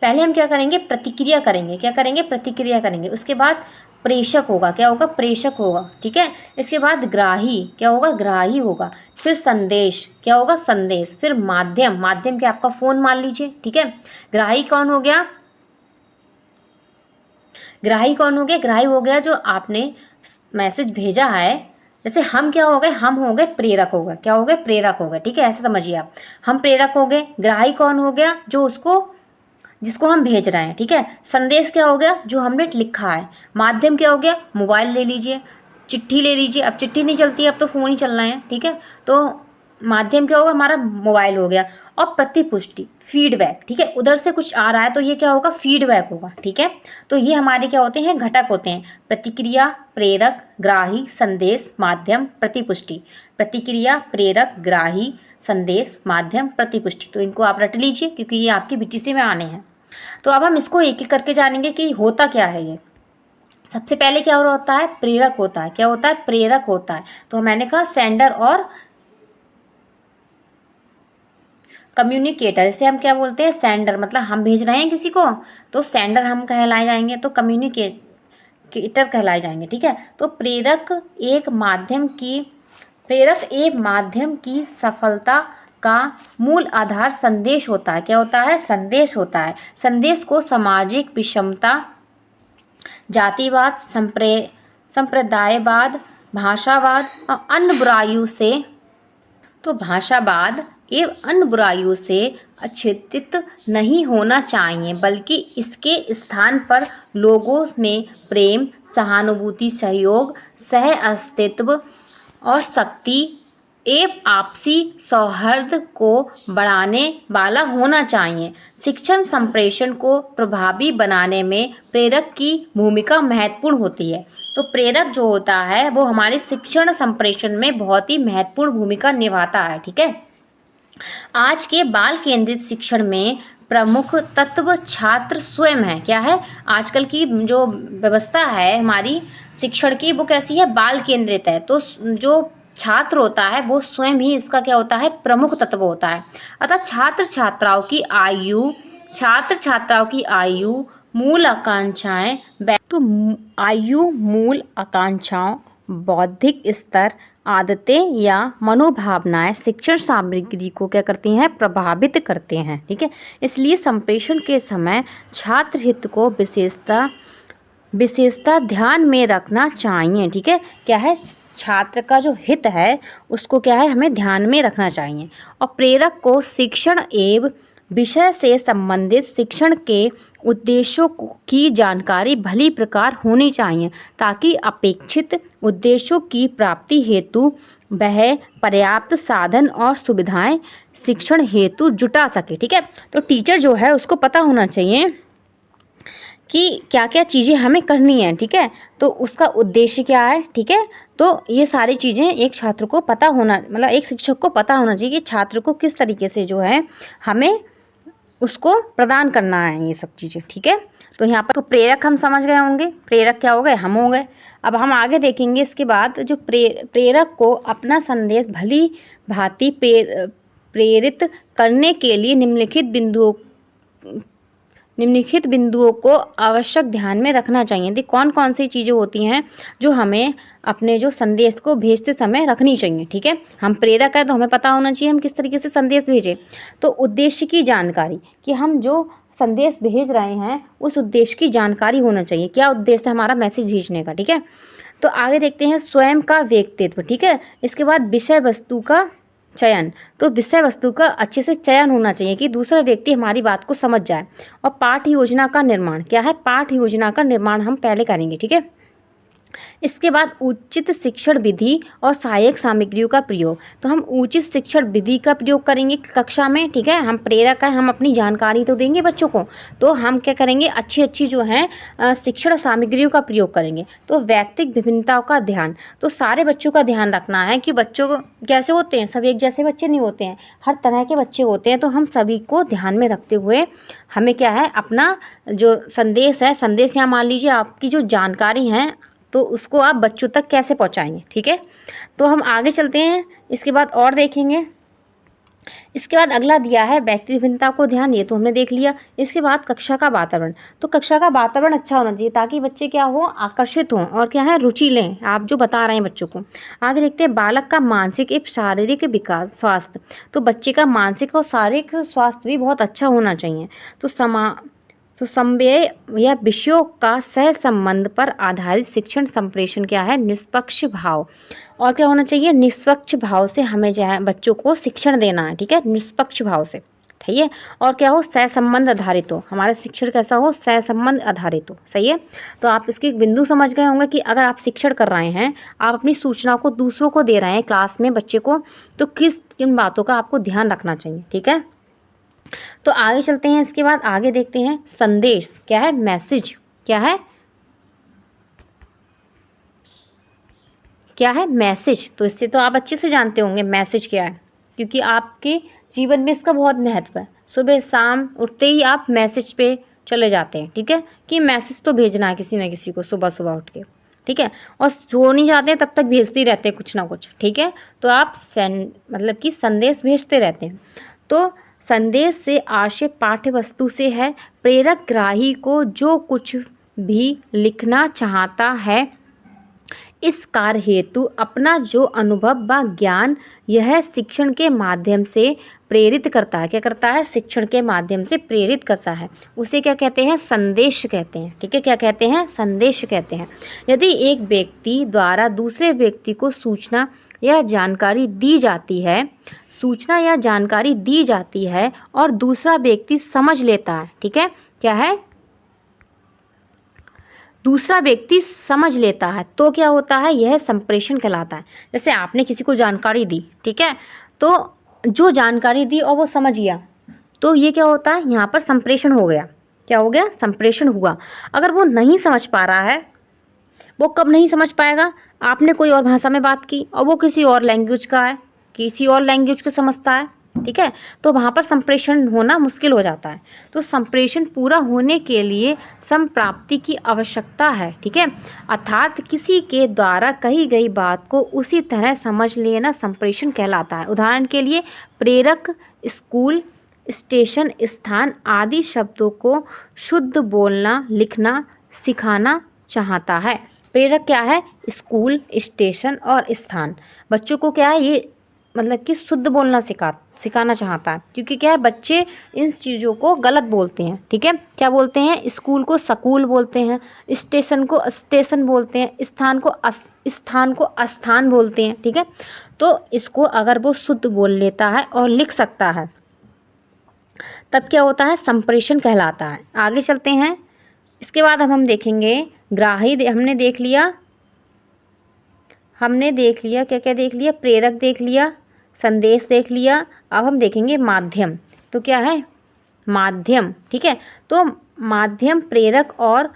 पहले हम क्या करेंगे? प्रतिक्रिया करेंगे। क्या करेंगे? प्रतिक्रिया करेंगे। उसके बाद प्रेषक होगा। क्या होगा? प्रेषक होगा। ठीक है, इसके बाद ग्राही। क्या होगा? ग्राही होगा। फिर संदेश। क्या होगा? संदेश। फिर माध्यम। माध्यम क्या? आपका फोन मान लीजिए। ठीक है, ग्राही कौन हो गया? ग्राही कौन हो गया? ग्राही हो गया जो आपने मैसेज भेजा है। जैसे हम क्या हो गए? हम हो गए प्रेरक हो गए। क्या हो गए? प्रेरक हो गए। ठीक है, ऐसे समझिए आप। हम प्रेरक हो गए। ग्राही कौन हो गया? जो जिसको हम भेज रहे हैं। ठीक है, संदेश क्या हो गया? जो हमने लिखा है। माध्यम क्या हो गया? मोबाइल ले लीजिए, चिट्ठी ले लीजिए। अब चिट्ठी नहीं चलती है, अब तो फ़ोन ही चल रहे हैं। ठीक है, तो माध्यम क्या होगा? हमारा मोबाइल हो गया। और प्रतिपुष्टि, फीडबैक। ठीक है, उधर से कुछ आ रहा है तो ये क्या होगा? फीडबैक होगा। ठीक है, तो ये हमारे क्या होते हैं? घटक होते हैं। प्रतिक्रिया, प्रेरक, ग्राही, संदेश, माध्यम, प्रतिपुष्टि। प्रतिक्रिया, प्रेरक, ग्राही, संदेश, माध्यम, प्रतिपुष्टि। तो इनको आप रट लीजिए क्योंकि ये आपकी बीटीसी में आने हैं। तो अब हम इसको एक एक करके जानेंगे कि होता क्या है ये। सबसे पहले क्या होता है? प्रेरक होता है। क्या होता है? प्रेरक होता है। तो मैंने कहा सेंडर और कम्युनिकेटर। इसे हम क्या बोलते हैं? सेंडर। मतलब हम भेज रहे हैं किसी को तो सेंडर हम कहलाए जाएंगे, तो कम्युनिकेटर कहलाए जाएंगे। ठीक है, तो प्रेरक एक माध्यम की सफलता का मूल आधार संदेश होता है। क्या होता है? संदेश होता है। संदेश को सामाजिक विषमता, जातिवाद, संप्रदायवाद, भाषावाद और अन्य बुराइयों से भाषावाद एवं अन्य बुराइयों से अच्छेदित नहीं होना चाहिए, बल्कि इसके स्थान पर लोगों में प्रेम, सहानुभूति, सहयोग, सह अस्तित्व और शक्ति एवं आपसी सौहार्द को बढ़ाने वाला होना चाहिए। शिक्षण संप्रेषण को प्रभावी बनाने में प्रेरक की भूमिका महत्वपूर्ण होती है। तो प्रेरक जो होता है वो हमारे शिक्षण संप्रेषण में बहुत ही महत्वपूर्ण भूमिका निभाता है। ठीक है। आज के बाल केंद्रित शिक्षण में प्रमुख तत्व छात्र स्वयं है। क्या है? आजकल की जो व्यवस्था है हमारी शिक्षण की वो कैसी है? बाल केंद्रित है। तो जो छात्र होता है वो स्वयं ही इसका क्या होता है? प्रमुख तत्व होता है। अतः छात्र छात्राओं की आयु, मूल आकांक्षाएं, तो आयु, मूल आकांक्षाओं, बौद्धिक स्तर, आदतें या मनोभावनाएं शिक्षण सामग्री को क्या करती हैं? प्रभावित करते हैं। ठीक है। इसलिए संप्रेषण के समय छात्र हित को विशेषता ध्यान में रखना चाहिए। ठीक है। क्या है? छात्र का जो हित है उसको क्या है? हमें ध्यान में रखना चाहिए। और प्रेरक को शिक्षण एवं विषय से संबंधित शिक्षण के उद्देश्यों की जानकारी भली प्रकार होनी चाहिए, ताकि अपेक्षित उद्देश्यों की प्राप्ति हेतु वह पर्याप्त साधन और सुविधाएं शिक्षण हेतु जुटा सके। ठीक है। तो टीचर जो है उसको पता होना चाहिए कि क्या क्या चीज़ें हमें करनी है। ठीक है। तो उसका उद्देश्य क्या है। ठीक है। तो ये सारी चीज़ें एक छात्र को पता होना, मतलब एक शिक्षक को पता होना चाहिए कि छात्र को किस तरीके से जो है हमें उसको प्रदान करना है ये सब चीज़ें। ठीक है। तो यहाँ पर तो प्रेरक हम समझ गए होंगे। प्रेरक क्या हो गए? हम हो गए। अब हम आगे देखेंगे इसके बाद जो प्रेरक को अपना संदेश भली भांति प्रेरित करने के लिए निम्नलिखित बिंदुओं को आवश्यक ध्यान में रखना चाहिए। देखिए कौन कौन सी चीज़ें होती हैं जो हमें अपने जो संदेश को भेजते समय रखनी चाहिए। ठीक है। हम प्रेरक है तो हमें पता होना चाहिए हम किस तरीके से संदेश भेजें। तो उद्देश्य की जानकारी, कि हम जो संदेश भेज रहे हैं उस उद्देश्य की जानकारी होना चाहिए। क्या उद्देश्य है हमारा मैसेज भेजने का। ठीक है। तो आगे देखते हैं स्वयं का व्यक्तित्व। ठीक है। इसके बाद विषय वस्तु का चयन। तो विषय वस्तु का अच्छे से चयन होना चाहिए कि दूसरा व्यक्ति हमारी बात को समझ जाए। और पाठ योजना का निर्माण। क्या है? पाठ योजना का निर्माण हम पहले करेंगे। ठीक है। इसके बाद उचित शिक्षण विधि और सहायक सामग्रियों का प्रयोग। तो हम उचित शिक्षण विधि का प्रयोग करेंगे कक्षा में। ठीक है। हम प्रेरक हैं, हम अपनी जानकारी तो देंगे बच्चों को, तो हम क्या करेंगे? अच्छी जो है शिक्षण सामग्रियों का प्रयोग करेंगे। तो व्यक्तिगत विभिन्नताओं का ध्यान। तो सारे बच्चों का ध्यान रखना है कि बच्चों को कैसे होते हैं, सब एक जैसे बच्चे नहीं होते हैं, हर तरह के बच्चे होते हैं। तो हम सभी को ध्यान में रखते हुए हमें क्या है अपना जो संदेश है, संदेश यहाँ मान लीजिए आपकी जो जानकारी है तो उसको आप बच्चों तक कैसे पहुंचाएंगे। ठीक है। तो हम आगे चलते हैं, इसके बाद और देखेंगे। इसके बाद अगला दिया है व्यक्ति विभिन्नता को ध्यान, ये तो हमने देख लिया। इसके बाद कक्षा का वातावरण। तो कक्षा का वातावरण अच्छा होना चाहिए ताकि बच्चे क्या हो? आकर्षित हों और क्या है? रुचि लें आप जो बता रहे हैं बच्चों को। आगे देखते हैं बालक का मानसिक एवं शारीरिक विकास, स्वास्थ्य। तो बच्चे का मानसिक और शारीरिक स्वास्थ्य भी बहुत अच्छा होना चाहिए। तो संवेय या विषयों का सह संबंध पर आधारित शिक्षण संप्रेषण क्या है? निष्पक्ष भाव। और क्या होना चाहिए? निष्पक्ष भाव से हमें जो है बच्चों को शिक्षण देना है। ठीक है। निष्पक्ष भाव से। ठीक है। और क्या हो? सह संबंध आधारित हो। हमारा शिक्षण कैसा हो? सह संबंध आधारित हो। सही है। तो आप इसके एक बिंदु समझ गए होंगे कि अगर आप शिक्षण कर रहे हैं, आप अपनी सूचना को दूसरों को दे रहे हैं क्लास में बच्चे को, तो किन बातों का आपको ध्यान रखना चाहिए। ठीक है। तो आगे चलते हैं। इसके बाद आगे देखते हैं संदेश क्या है? मैसेज क्या है? क्या है? मैसेज। तो इससे तो आप अच्छे से जानते होंगे मैसेज क्या है, क्योंकि आपके जीवन में इसका बहुत महत्व है। सुबह शाम उठते ही आप मैसेज पे चले जाते हैं। ठीक है। कि मैसेज तो भेजना है किसी न किसी को सुबह सुबह उठ के। ठीक है। और सो नहीं जाते हैं तब तक भेजते ही रहते हैं कुछ ना कुछ। ठीक है। तो आप मतलब कि संदेश भेजते रहते हैं। तो संदेश से आशय पाठ्य वस्तु से है। प्रेरक ग्राही को जो कुछ भी लिखना चाहता है इस कार्य हेतु अपना जो अनुभव व ज्ञान यह शिक्षण के माध्यम से प्रेरित करता है। क्या करता है? शिक्षण के माध्यम से प्रेरित करता है। उसे क्या कहते हैं? संदेश कहते हैं। ठीक है, क्या कहते हैं? संदेश कहते हैं। यदि एक व्यक्ति द्वारा दूसरे व्यक्ति को सूचना या जानकारी दी जाती है, सूचना या जानकारी दी जाती है और दूसरा व्यक्ति समझ लेता है, ठीक है, क्या है? दूसरा व्यक्ति समझ लेता है तो क्या होता है? यह संप्रेषण कहलाता है। जैसे आपने किसी को जानकारी दी, ठीक है, तो जो जानकारी दी और वो समझ गया, तो ये क्या होता है? यहाँ पर संप्रेषण हो गया। क्या हो गया? संप्रेषण हुआ। अगर वो नहीं समझ पा रहा है, वो कब नहीं समझ पाएगा? आपने कोई और भाषा में बात की और वो किसी और लैंग्वेज का है, किसी और लैंग्वेज को समझता है, ठीक है, तो वहाँ पर संप्रेषण होना मुश्किल हो जाता है। तो संप्रेषण पूरा होने के लिए संप्राप्ति की आवश्यकता है, ठीक है, अर्थात किसी के द्वारा कही गई बात को उसी तरह समझ लेना संप्रेषण कहलाता है। उदाहरण के लिए प्रेरक स्कूल, स्टेशन, स्थान आदि शब्दों को शुद्ध बोलना, लिखना सिखाना चाहता है। प्रेरक क्या है? स्कूल, स्टेशन और स्थान। बच्चों को क्या है? ये मतलब कि शुद्ध बोलना सिखाना चाहता है, क्योंकि क्या है? बच्चे इन चीज़ों को गलत बोलते हैं, ठीक है, क्या बोलते हैं? स्कूल को सकूल बोलते हैं, स्टेशन को स्टेशन बोलते हैं, स्थान को स्थान बोलते हैं, ठीक है। तो इसको अगर वो शुद्ध बोल लेता है और लिख सकता है तब क्या होता है? संप्रेषण कहलाता है। आगे चलते हैं। इसके बाद अब हम देखेंगे ग्राही। हमने देख लिया क्या क्या देख लिया? प्रेरक देख लिया, संदेश देख लिया। अब हम देखेंगे माध्यम। तो क्या है? माध्यम, ठीक है। तो माध्यम प्रेरक और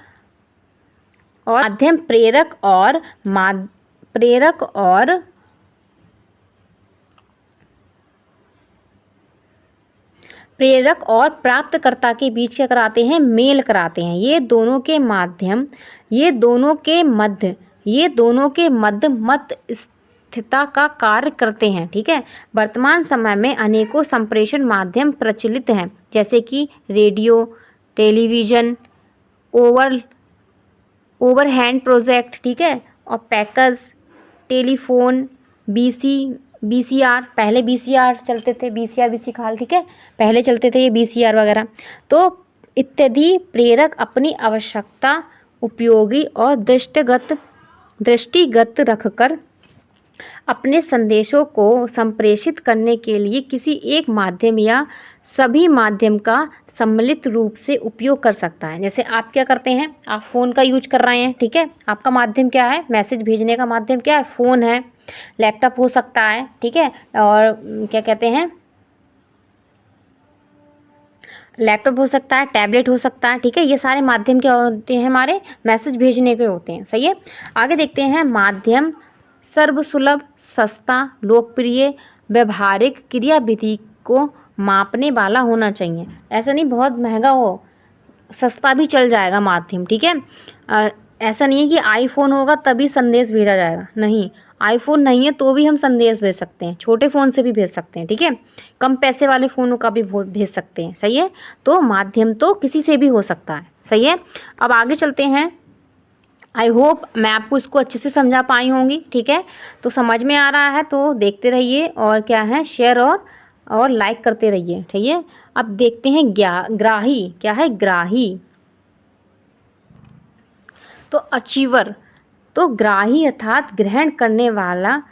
प्राप्तकर्ता के बीच क्या कराते हैं? मेल कराते हैं। ये दोनों के मध्य मध्यस्थता का कार्य करते हैं, ठीक है। वर्तमान समय में अनेकों संप्रेषण माध्यम प्रचलित हैं, जैसे कि रेडियो, टेलीविज़न, ओवरहेड प्रोजेक्ट, ठीक है, और पैकेज, टेलीफोन, बीसीआर। पहले बीसीआर चलते थे, बीसीआर बीसी-खाल, ठीक है, पहले चलते थे ये बीसीआर वगैरह। तो इत्यादि प्रेरक अपनी आवश्यकता, उपयोगी और दृष्टिगत रखकर अपने संदेशों को संप्रेषित करने के लिए किसी एक माध्यम या सभी माध्यम का सम्मिलित रूप से उपयोग कर सकता है। जैसे आप क्या करते हैं? आप फ़ोन का यूज कर रहे हैं, ठीक है, आपका माध्यम क्या है? मैसेज भेजने का माध्यम क्या है? फ़ोन है, लैपटॉप हो सकता है, ठीक है, और क्या कहते हैं, लैपटॉप हो सकता है, टैबलेट हो सकता है, ठीक है। ये सारे माध्यम क्या होते हैं? हमारे मैसेज भेजने के होते हैं, सही है। आगे देखते हैं। माध्यम सर्वसुलभ, सस्ता, लोकप्रिय, व्यवहारिक क्रियाविधि को मापने वाला होना चाहिए। ऐसा नहीं बहुत महंगा हो, सस्ता भी चल जाएगा माध्यम, ठीक है। ऐसा नहीं है कि आईफोन होगा तभी संदेश भेजा जाएगा, नहीं, आईफोन नहीं है तो भी हम संदेश भेज सकते हैं, छोटे फ़ोन से भी भेज सकते हैं, ठीक है, कम पैसे वाले फ़ोनों का भी भेज सकते हैं, सही है। तो माध्यम तो किसी से भी हो सकता है, सही है। अब आगे चलते हैं। आई होप मैं आपको इसको अच्छे से समझा पाई होंगी, ठीक है। तो समझ में आ रहा है तो देखते रहिए और क्या है, शेयर और लाइक करते रहिए, ठीक है। अब देखते हैं ग्राही। क्या है? ग्राही। तो अचीवर। तो ग्राही अर्थात ग्रहण करने वाला,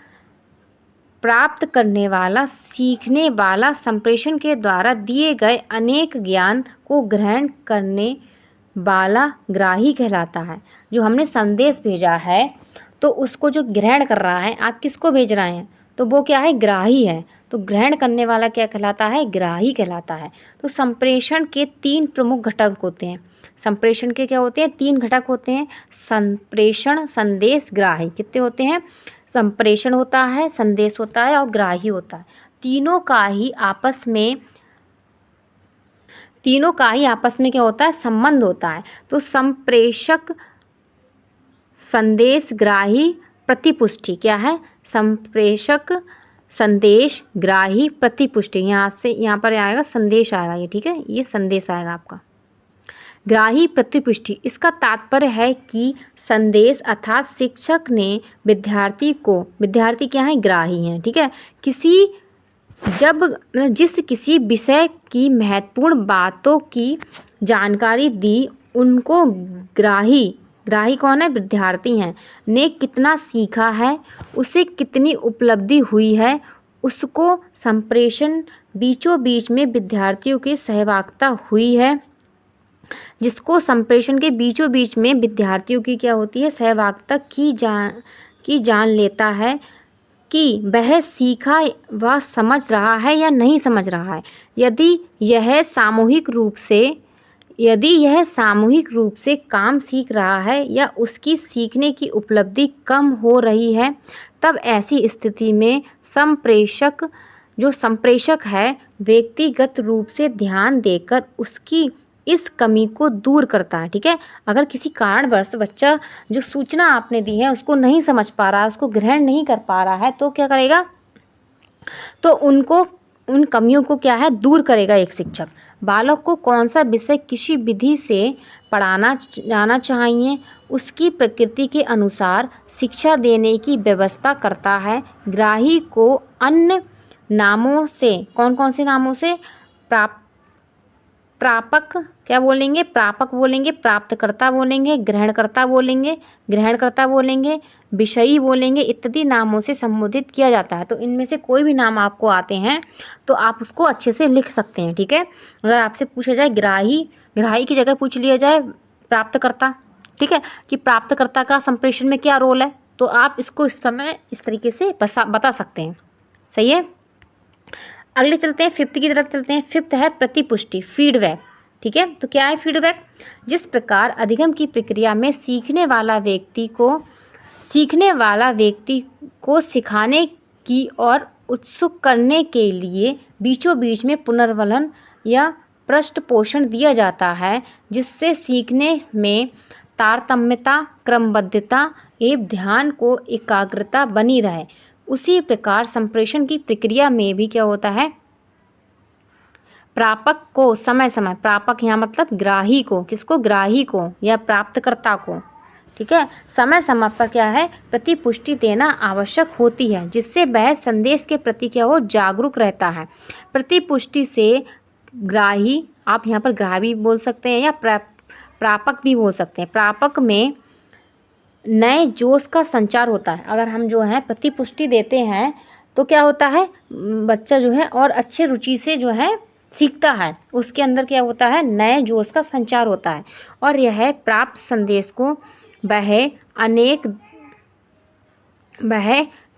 प्राप्त करने वाला, सीखने वाला, संप्रेषण के द्वारा दिए गए अनेक ज्ञान को ग्रहण करने वाला ग्राही कहलाता है। जो हमने संदेश भेजा है तो उसको जो ग्रहण कर रहा है, आप किसको भेज रहे हैं, तो वो क्या है? ग्राही है। तो ग्रहण करने वाला क्या कहलाता है? ग्राही कहलाता है। तो संप्रेषण के 3 प्रमुख घटक होते हैं। संप्रेषण के क्या होते हैं? 3 घटक होते हैं। संप्रेषण, संदेश, ग्राही। कितने होते हैं? संप्रेषण होता है, संदेश होता है और ग्राही होता है। तीनों का ही आपस में क्या होता है? संबंध होता है। तो संप्रेषक, संदेश, ग्राही, प्रतिपुष्टि। क्या है? संप्रेषक, संदेश, ग्राही, प्रतिपुष्टि। यहाँ से यहाँ पर आएगा संदेश आएगा ये, ठीक है, ये संदेश आएगा आपका। ग्राही प्रतिपुष्टि, इसका तात्पर्य है कि संदेश अर्थात शिक्षक ने विद्यार्थी को, विद्यार्थी क्या है, ग्राही हैं, ठीक है, जिस किसी विषय की महत्वपूर्ण बातों की जानकारी दी, उनको ग्राही कौन है, विद्यार्थी हैं, ने कितना सीखा है, उसे कितनी उपलब्धि हुई है, उसको संप्रेषण बीचों बीच में विद्यार्थियों की सहभागिता हुई है, जिसको संप्रेषण के बीचों बीच में विद्यार्थियों की क्या होती है, सहभागिता की जान लेता है कि वह सीखा व समझ रहा है या नहीं समझ रहा है। यदि यह सामूहिक रूप से काम सीख रहा है या उसकी सीखने की उपलब्धि कम हो रही है, तब ऐसी स्थिति में संप्रेषक है व्यक्तिगत रूप से ध्यान देकर उसकी इस कमी को दूर करता है, ठीक है। अगर किसी कारणवश बच्चा जो सूचना आपने दी है उसको नहीं समझ पा रहा है, उसको ग्रहण नहीं कर पा रहा है, तो क्या करेगा, तो उन कमियों को क्या है, दूर करेगा एक शिक्षक। बालक को कौन सा विषय किसी विधि से पढ़ाना जाना चाहिए, उसकी प्रकृति के अनुसार शिक्षा देने की व्यवस्था करता है। ग्राही को अन्य नामों से, कौन कौन से नामों से, प्रापक क्या बोलेंगे, प्रापक बोलेंगे, प्राप्तकर्ता बोलेंगे, ग्रहणकर्ता बोलेंगे, विषयी बोलेंगे, इत्यादि नामों से संबोधित किया जाता है। तो इनमें से कोई भी नाम आपको आते हैं तो आप उसको अच्छे से लिख सकते हैं, ठीक है। अगर आपसे पूछा जाए ग्राही की जगह पूछ लिया जाए प्राप्तकर्ता, ठीक है, कि प्राप्तकर्ता का संप्रेषण में क्या रोल है, तो आप इसको इस समय इस तरीके से बता सकते हैं, सही है। अगले चलते हैं, 5th की तरफ चलते हैं। 5th है प्रतिपुष्टि, फीडबैक, ठीक है। तो क्या है फीडबैक, जिस प्रकार अधिगम की प्रक्रिया में सीखने वाला व्यक्ति को सिखाने की और उत्सुक करने के लिए बीचों बीच में पुनर्वलन या पृष्ठपोषण दिया जाता है, जिससे सीखने में तारतम्यता, क्रमबद्धता एवं ध्यान को एकाग्रता बनी रहे, उसी प्रकार संप्रेषण की प्रक्रिया में भी क्या होता है, प्रापक को समय समय, प्रापक यहाँ मतलब ग्राही को, किसको, ग्राही को या प्राप्तकर्ता को, ठीक है, समय समय पर क्या है, प्रतिपुष्टि देना आवश्यक होती है, जिससे वह संदेश के प्रति क्या हो, जागरूक रहता है। प्रतिपुष्टि से ग्राही, आप यहाँ पर ग्राही भी बोल सकते हैं या प्रापक भी बोल सकते हैं। प्रापक में नए जोश का संचार होता है। अगर हम जो है प्रतिपुष्टि देते हैं तो क्या होता है, बच्चा जो है और अच्छे रुचि से जो है सीखता है, उसके अंदर क्या होता है, नए जोश का संचार होता है, और यह प्राप्त संदेश को वह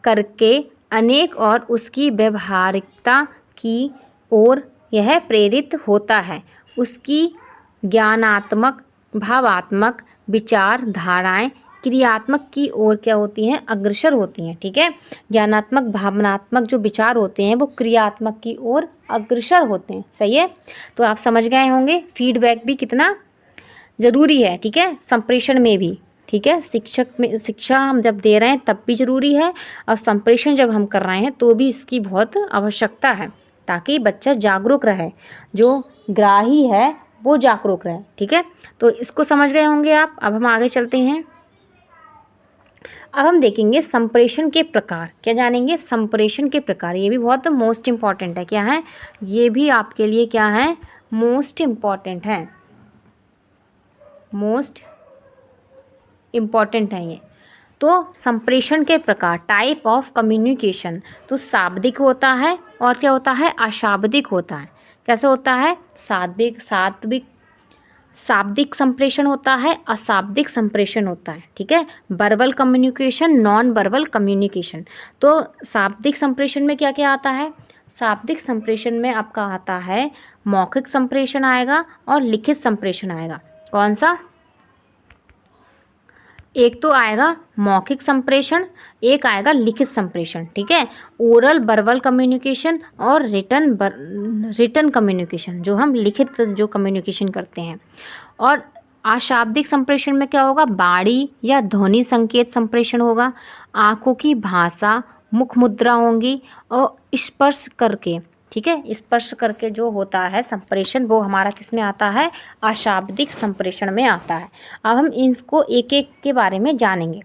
करके अनेक और उसकी व्यवहारिकता की ओर यह प्रेरित होता है। उसकी ज्ञानात्मक, भावात्मक विचारधाराएं क्रियात्मक की ओर क्या होती हैं, अग्रसर होती हैं, ठीक है। ज्ञानात्मक, भावनात्मक जो विचार होते हैं वो क्रियात्मक की ओर अग्रसर होते हैं, सही है। तो आप समझ गए होंगे फीडबैक भी कितना ज़रूरी है, ठीक है, संप्रेषण में भी, ठीक है। शिक्षा हम जब दे रहे हैं तब भी ज़रूरी है, और संप्रेषण जब हम कर रहे हैं तो भी इसकी बहुत आवश्यकता है, ताकि बच्चा जागरूक रहे, जो ग्राही है वो जागरूक रहे, ठीक है। तो इसको समझ गए होंगे आप। अब हम आगे चलते हैं। अब हम देखेंगे संप्रेषण के प्रकार, क्या जानेंगे, संप्रेषण के प्रकार, ये भी बहुत मोस्ट इम्पॉर्टेंट है, क्या है, ये भी आपके लिए क्या है, मोस्ट इम्पॉर्टेंट है, मोस्ट इम्पॉर्टेंट है ये। तो संप्रेषण के प्रकार, टाइप ऑफ कम्युनिकेशन, तो शाब्दिक होता है और क्या होता है, अशाब्दिक होता है। कैसे होता है, शाब्दिक संप्रेषण होता है, अशाब्दिक संप्रेषण होता है, ठीक है। Verbal communication, non verbal communication. तो शाब्दिक संप्रेषण में क्या क्या आता है, शाब्दिक संप्रेषण में आपका आता है मौखिक संप्रेषण आएगा और लिखित संप्रेषण आएगा। कौन सा, एक तो आएगा मौखिक संप्रेषण, एक आएगा लिखित संप्रेषण, ठीक है। ओरल वर्बल कम्युनिकेशन और रिटन कम्युनिकेशन, जो हम लिखित जो कम्युनिकेशन करते हैं। और अशाब्दिक संप्रेषण में क्या होगा, बाणी या ध्वनि संकेत संप्रेषण होगा, आँखों की भाषा, मुख मुद्रा होंगी और स्पर्श करके ठीक है। स्पर्श करके जो होता है संप्रेषण वो हमारा किस में आता है, अशाब्दिक संप्रेषण में आता है। अब हम इसको एक एक के बारे में जानेंगे।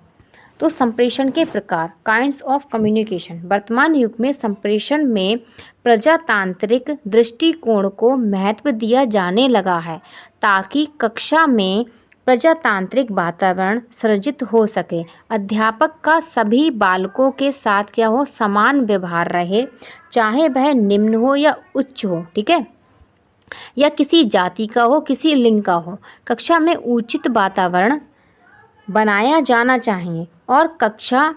तो संप्रेषण के प्रकार, काइंड्स ऑफ कम्युनिकेशन। वर्तमान युग में संप्रेषण में प्रजातांत्रिक दृष्टिकोण को महत्व दिया जाने लगा है ताकि कक्षा में प्रजातांत्रिक वातावरण सृजित हो सके। अध्यापक का सभी बालकों के साथ क्या हो, समान व्यवहार रहे, चाहे वह निम्न हो या उच्च हो, ठीक है, या किसी जाति का हो, किसी लिंग का हो। कक्षा में उचित वातावरण बनाया जाना चाहिए और कक्षा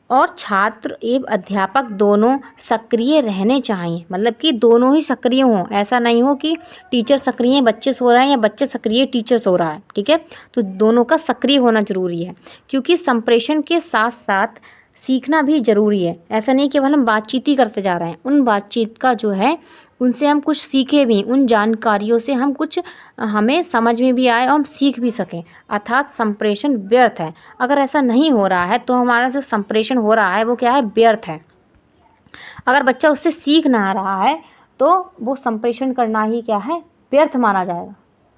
और छात्र एवं अध्यापक दोनों सक्रिय रहने चाहिए। मतलब कि दोनों ही सक्रिय हों, ऐसा नहीं हो कि टीचर सक्रिय हैं बच्चे सो रहे हैं या बच्चे सक्रिय टीचर सो रहा है, ठीक है। तो दोनों का सक्रिय होना जरूरी है, क्योंकि संप्रेषण के साथ साथ सीखना भी जरूरी है। ऐसा नहीं कि केवल हम बातचीत ही करते जा रहे हैं, उन बातचीत का जो है उनसे हम कुछ सीखे भी, उन जानकारियों से हम कुछ हमें समझ में भी आए और हम सीख भी सकें, अर्थात संप्रेषण व्यर्थ है। अगर ऐसा नहीं हो रहा है तो हमारा जो संप्रेषण हो रहा है वो क्या है, व्यर्थ है। अगर बच्चा उससे सीख ना रहा है तो वो संप्रेषण करना ही क्या है, व्यर्थ माना जाएगा।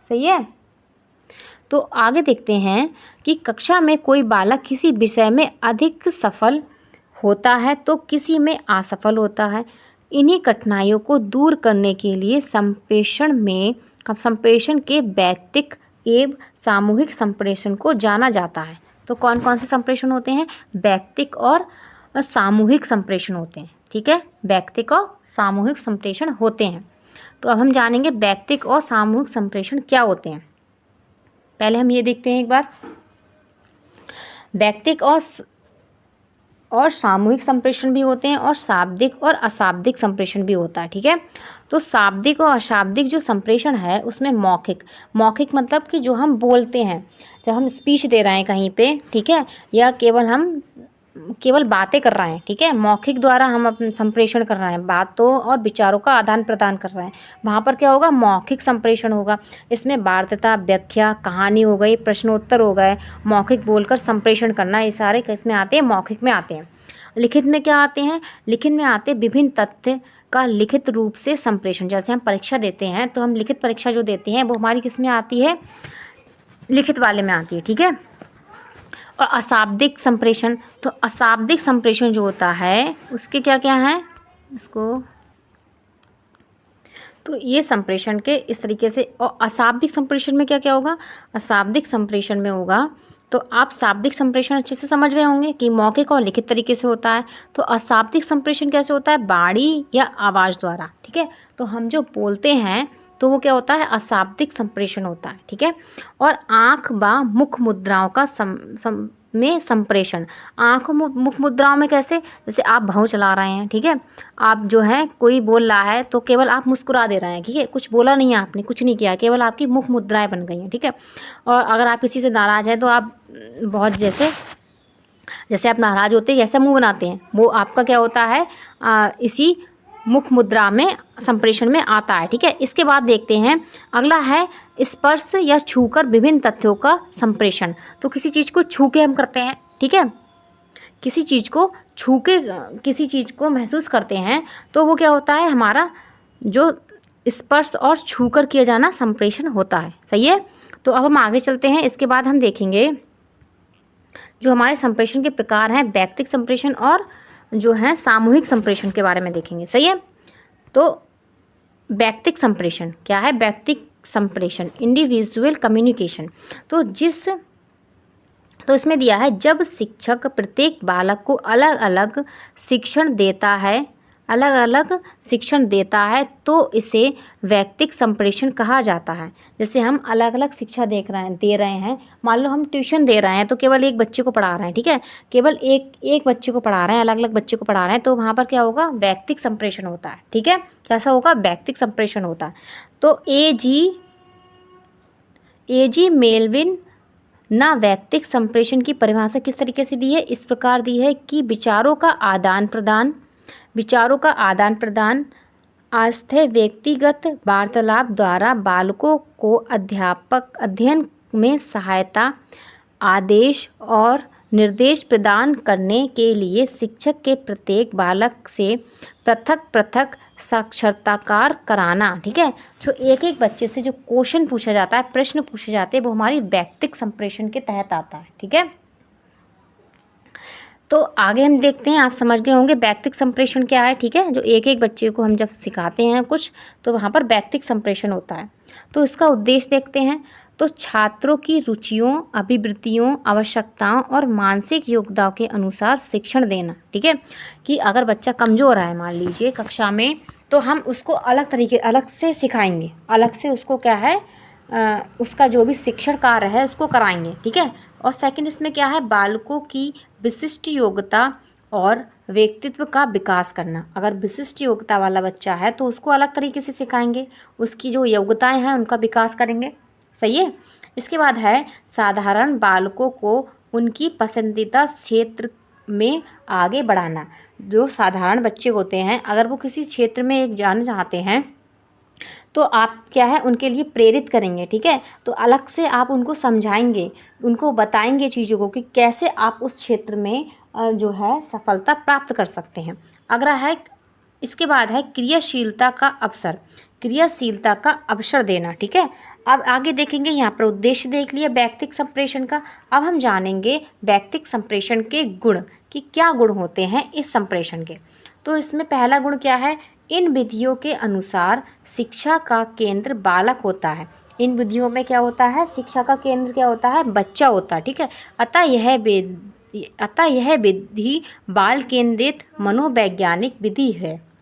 सही है। तो आगे देखते हैं कि कक्षा में कोई बालक किसी विषय में अधिक सफल होता है तो किसी में असफल होता है। इन्हीं कठिनाइयों को दूर करने के लिए संप्रेषण के वैयक्तिक एवं सामूहिक संप्रेषण को जाना जाता है। तो कौन कौन से संप्रेषण होते हैं, वैयक्तिक और सामूहिक संप्रेषण होते हैं, ठीक है, वैयक्तिक और सामूहिक संप्रेषण होते हैं। तो अब हम जानेंगे वैयक्तिक और सामूहिक संप्रेषण क्या होते हैं। पहले हम ये देखते हैं एक बार, वैयक्तिक और सामूहिक संप्रेषण भी होते हैं और शाब्दिक और अशाब्दिक संप्रेषण भी होता है, ठीक है। तो शाब्दिक और अशाब्दिक जो संप्रेषण है उसमें मौखिक मतलब कि जो हम बोलते हैं, जब हम स्पीच दे रहे हैं कहीं पे, ठीक है, या केवल बातें कर रहे हैं, ठीक है, मौखिक द्वारा हम अपने संप्रेषण कर रहे हैं, बातों और विचारों का आदान प्रदान कर रहे हैं, वहाँ पर क्या होगा, मौखिक संप्रेषण होगा। इसमें वार्ता, व्याख्या, कहानी हो गई, प्रश्नोत्तर हो गए, मौखिक बोलकर संप्रेषण करना, ये सारे किसमें आते हैं, मौखिक में आते हैं। लिखित में क्या आते हैं, लिखित में आते विभिन्न तथ्य का लिखित रूप से संप्रेषण। जैसे हम परीक्षा देते हैं तो हम लिखित परीक्षा जो देते हैं वो हमारी किस में आती है, लिखित वाले में आती है, ठीक है। और अशाब्दिक संप्रेषण, तो अशाब्दिक संप्रेषण जो होता है उसके क्या क्या हैं इसको, तो ये संप्रेषण के इस तरीके से। और अशाब्दिक संप्रेषण में क्या क्या होगा, अशाब्दिक संप्रेषण में होगा, तो आप शाब्दिक संप्रेषण अच्छे से समझ गए होंगे कि मौखिक और लिखित तरीके से होता है। तो अशाब्दिक संप्रेषण कैसे होता है, वाणी या आवाज़ द्वारा, ठीक है। तो हम जो बोलते हैं तो वो क्या होता है, अशाब्दिक संप्रेषण होता है, ठीक है। और आँख व मुख मुद्राओं का में संप्रेषण, आँख मुख मुद्राओं में कैसे, जैसे आप भौं चला रहे हैं, ठीक है, आप जो है कोई बोल रहा है तो केवल आप मुस्कुरा दे रहे हैं, ठीक है, कुछ बोला नहीं है आपने, कुछ नहीं किया, केवल आपकी मुख मुद्राएं बन गई हैं, ठीक है। और अगर आप किसी से नाराज़ हैं तो आप बहुत जैसे आप नाराज़ होते हैं ऐसा मुंह बनाते हैं, वो आपका क्या होता है, इसी मुख मुद्रा में संप्रेषण में आता है, ठीक है। इसके बाद देखते हैं अगला है स्पर्श या छूकर विभिन्न तथ्यों का संप्रेषण। तो किसी चीज़ को छू के हम करते हैं, ठीक है, किसी चीज़ को छू के किसी चीज़ को महसूस करते हैं तो वो क्या होता है, हमारा जो स्पर्श और छूकर किया जाना संप्रेषण होता है। सही है। तो अब हम आगे चलते हैं, इसके बाद हम देखेंगे जो हमारे संप्रेषण के प्रकार हैं, वैयक्तिक संप्रेषण और जो है सामूहिक संप्रेषण के बारे में देखेंगे। सही है। तो वैयक्तिक संप्रेषण क्या है, वैयक्तिक संप्रेषण इंडिविजुअल कम्युनिकेशन। तो इसमें दिया है, जब शिक्षक प्रत्येक बालक को अलग अलग शिक्षण देता है तो इसे वैयक्तिक संप्रेषण कहा जाता है। जैसे हम अलग अलग शिक्षा दे रहे हैं, मान लो हम ट्यूशन दे रहे हैं तो केवल एक बच्चे को पढ़ा रहे हैं, ठीक है, केवल एक बच्चे को पढ़ा रहे हैं, अलग अलग बच्चे को पढ़ा रहे हैं, तो वहाँ पर क्या होगा, वैयक्तिक संप्रेषण होता है, ठीक है। कैसा होगा, वैयक्तिक संप्रेषण होता है। तो एजी मेलविन ना वैयक्तिक संप्रेषण की परिभाषा किस तरीके से दी है, इस प्रकार दी है कि विचारों का आदान प्रदान अस्थायी व्यक्तिगत वार्तालाप द्वारा बालकों को अध्ययन में सहायता, आदेश और निर्देश प्रदान करने के लिए शिक्षक के प्रत्येक बालक से पृथक पृथक साक्षात्कार कराना। ठीक है, जो एक एक बच्चे से जो क्वेश्चन पूछा जाता है, प्रश्न पूछे जाते हैं, वो हमारी व्यक्तिक संप्रेषण के तहत आता है। ठीक है, तो आगे हम देखते हैं, आप समझ गए होंगे व्यक्तिक संप्रेषण क्या है। ठीक है, जो एक एक बच्चे को हम जब सिखाते हैं कुछ, तो वहाँ पर व्यक्तिक संप्रेषण होता है। तो इसका उद्देश्य देखते हैं। तो छात्रों की रुचियों, अभिवृत्तियों, आवश्यकताओं और मानसिक योग्यताओं के अनुसार शिक्षण देना। ठीक है, कि अगर बच्चा कमज़ोर है मान लीजिए कक्षा में, तो हम उसको अलग से सिखाएंगे, अलग से उसको क्या है उसका जो भी शिक्षण कार्य है उसको कराएंगे। ठीक है, और सेकंड इसमें क्या है, बालकों की विशिष्ट योग्यता और व्यक्तित्व का विकास करना। अगर विशिष्ट योग्यता वाला बच्चा है तो उसको अलग तरीके से सिखाएंगे, उसकी जो योग्यताएं हैं उनका विकास करेंगे। सही है। इसके बाद है साधारण बालकों को उनकी पसंदीदा क्षेत्र में आगे बढ़ाना। जो साधारण बच्चे होते हैं, अगर वो किसी क्षेत्र में एक जाना चाहते हैं तो आप क्या है उनके लिए प्रेरित करेंगे। ठीक है, तो अलग से आप उनको समझाएंगे, उनको बताएंगे चीज़ों को कि कैसे आप उस क्षेत्र में जो है सफलता प्राप्त कर सकते हैं। अगला है, इसके बाद है क्रियाशीलता का अवसर, क्रियाशीलता का अवसर देना। ठीक है, अब आगे देखेंगे, यहाँ पर उद्देश्य देख लिया व्यक्तिक संप्रेषण का। अब हम जानेंगे व्यक्तिक संप्रेषण के गुण, कि क्या गुण होते हैं इस संप्रेषण के। तो इसमें पहला गुण क्या है, इन विधियों के अनुसार शिक्षा का केंद्र बालक होता है। इन विधियों में क्या होता है, शिक्षा का केंद्र क्या होता है, बच्चा होता है। ठीक है, अतः यह विधि बाल केंद्रित मनोवैज्ञानिक विधि है।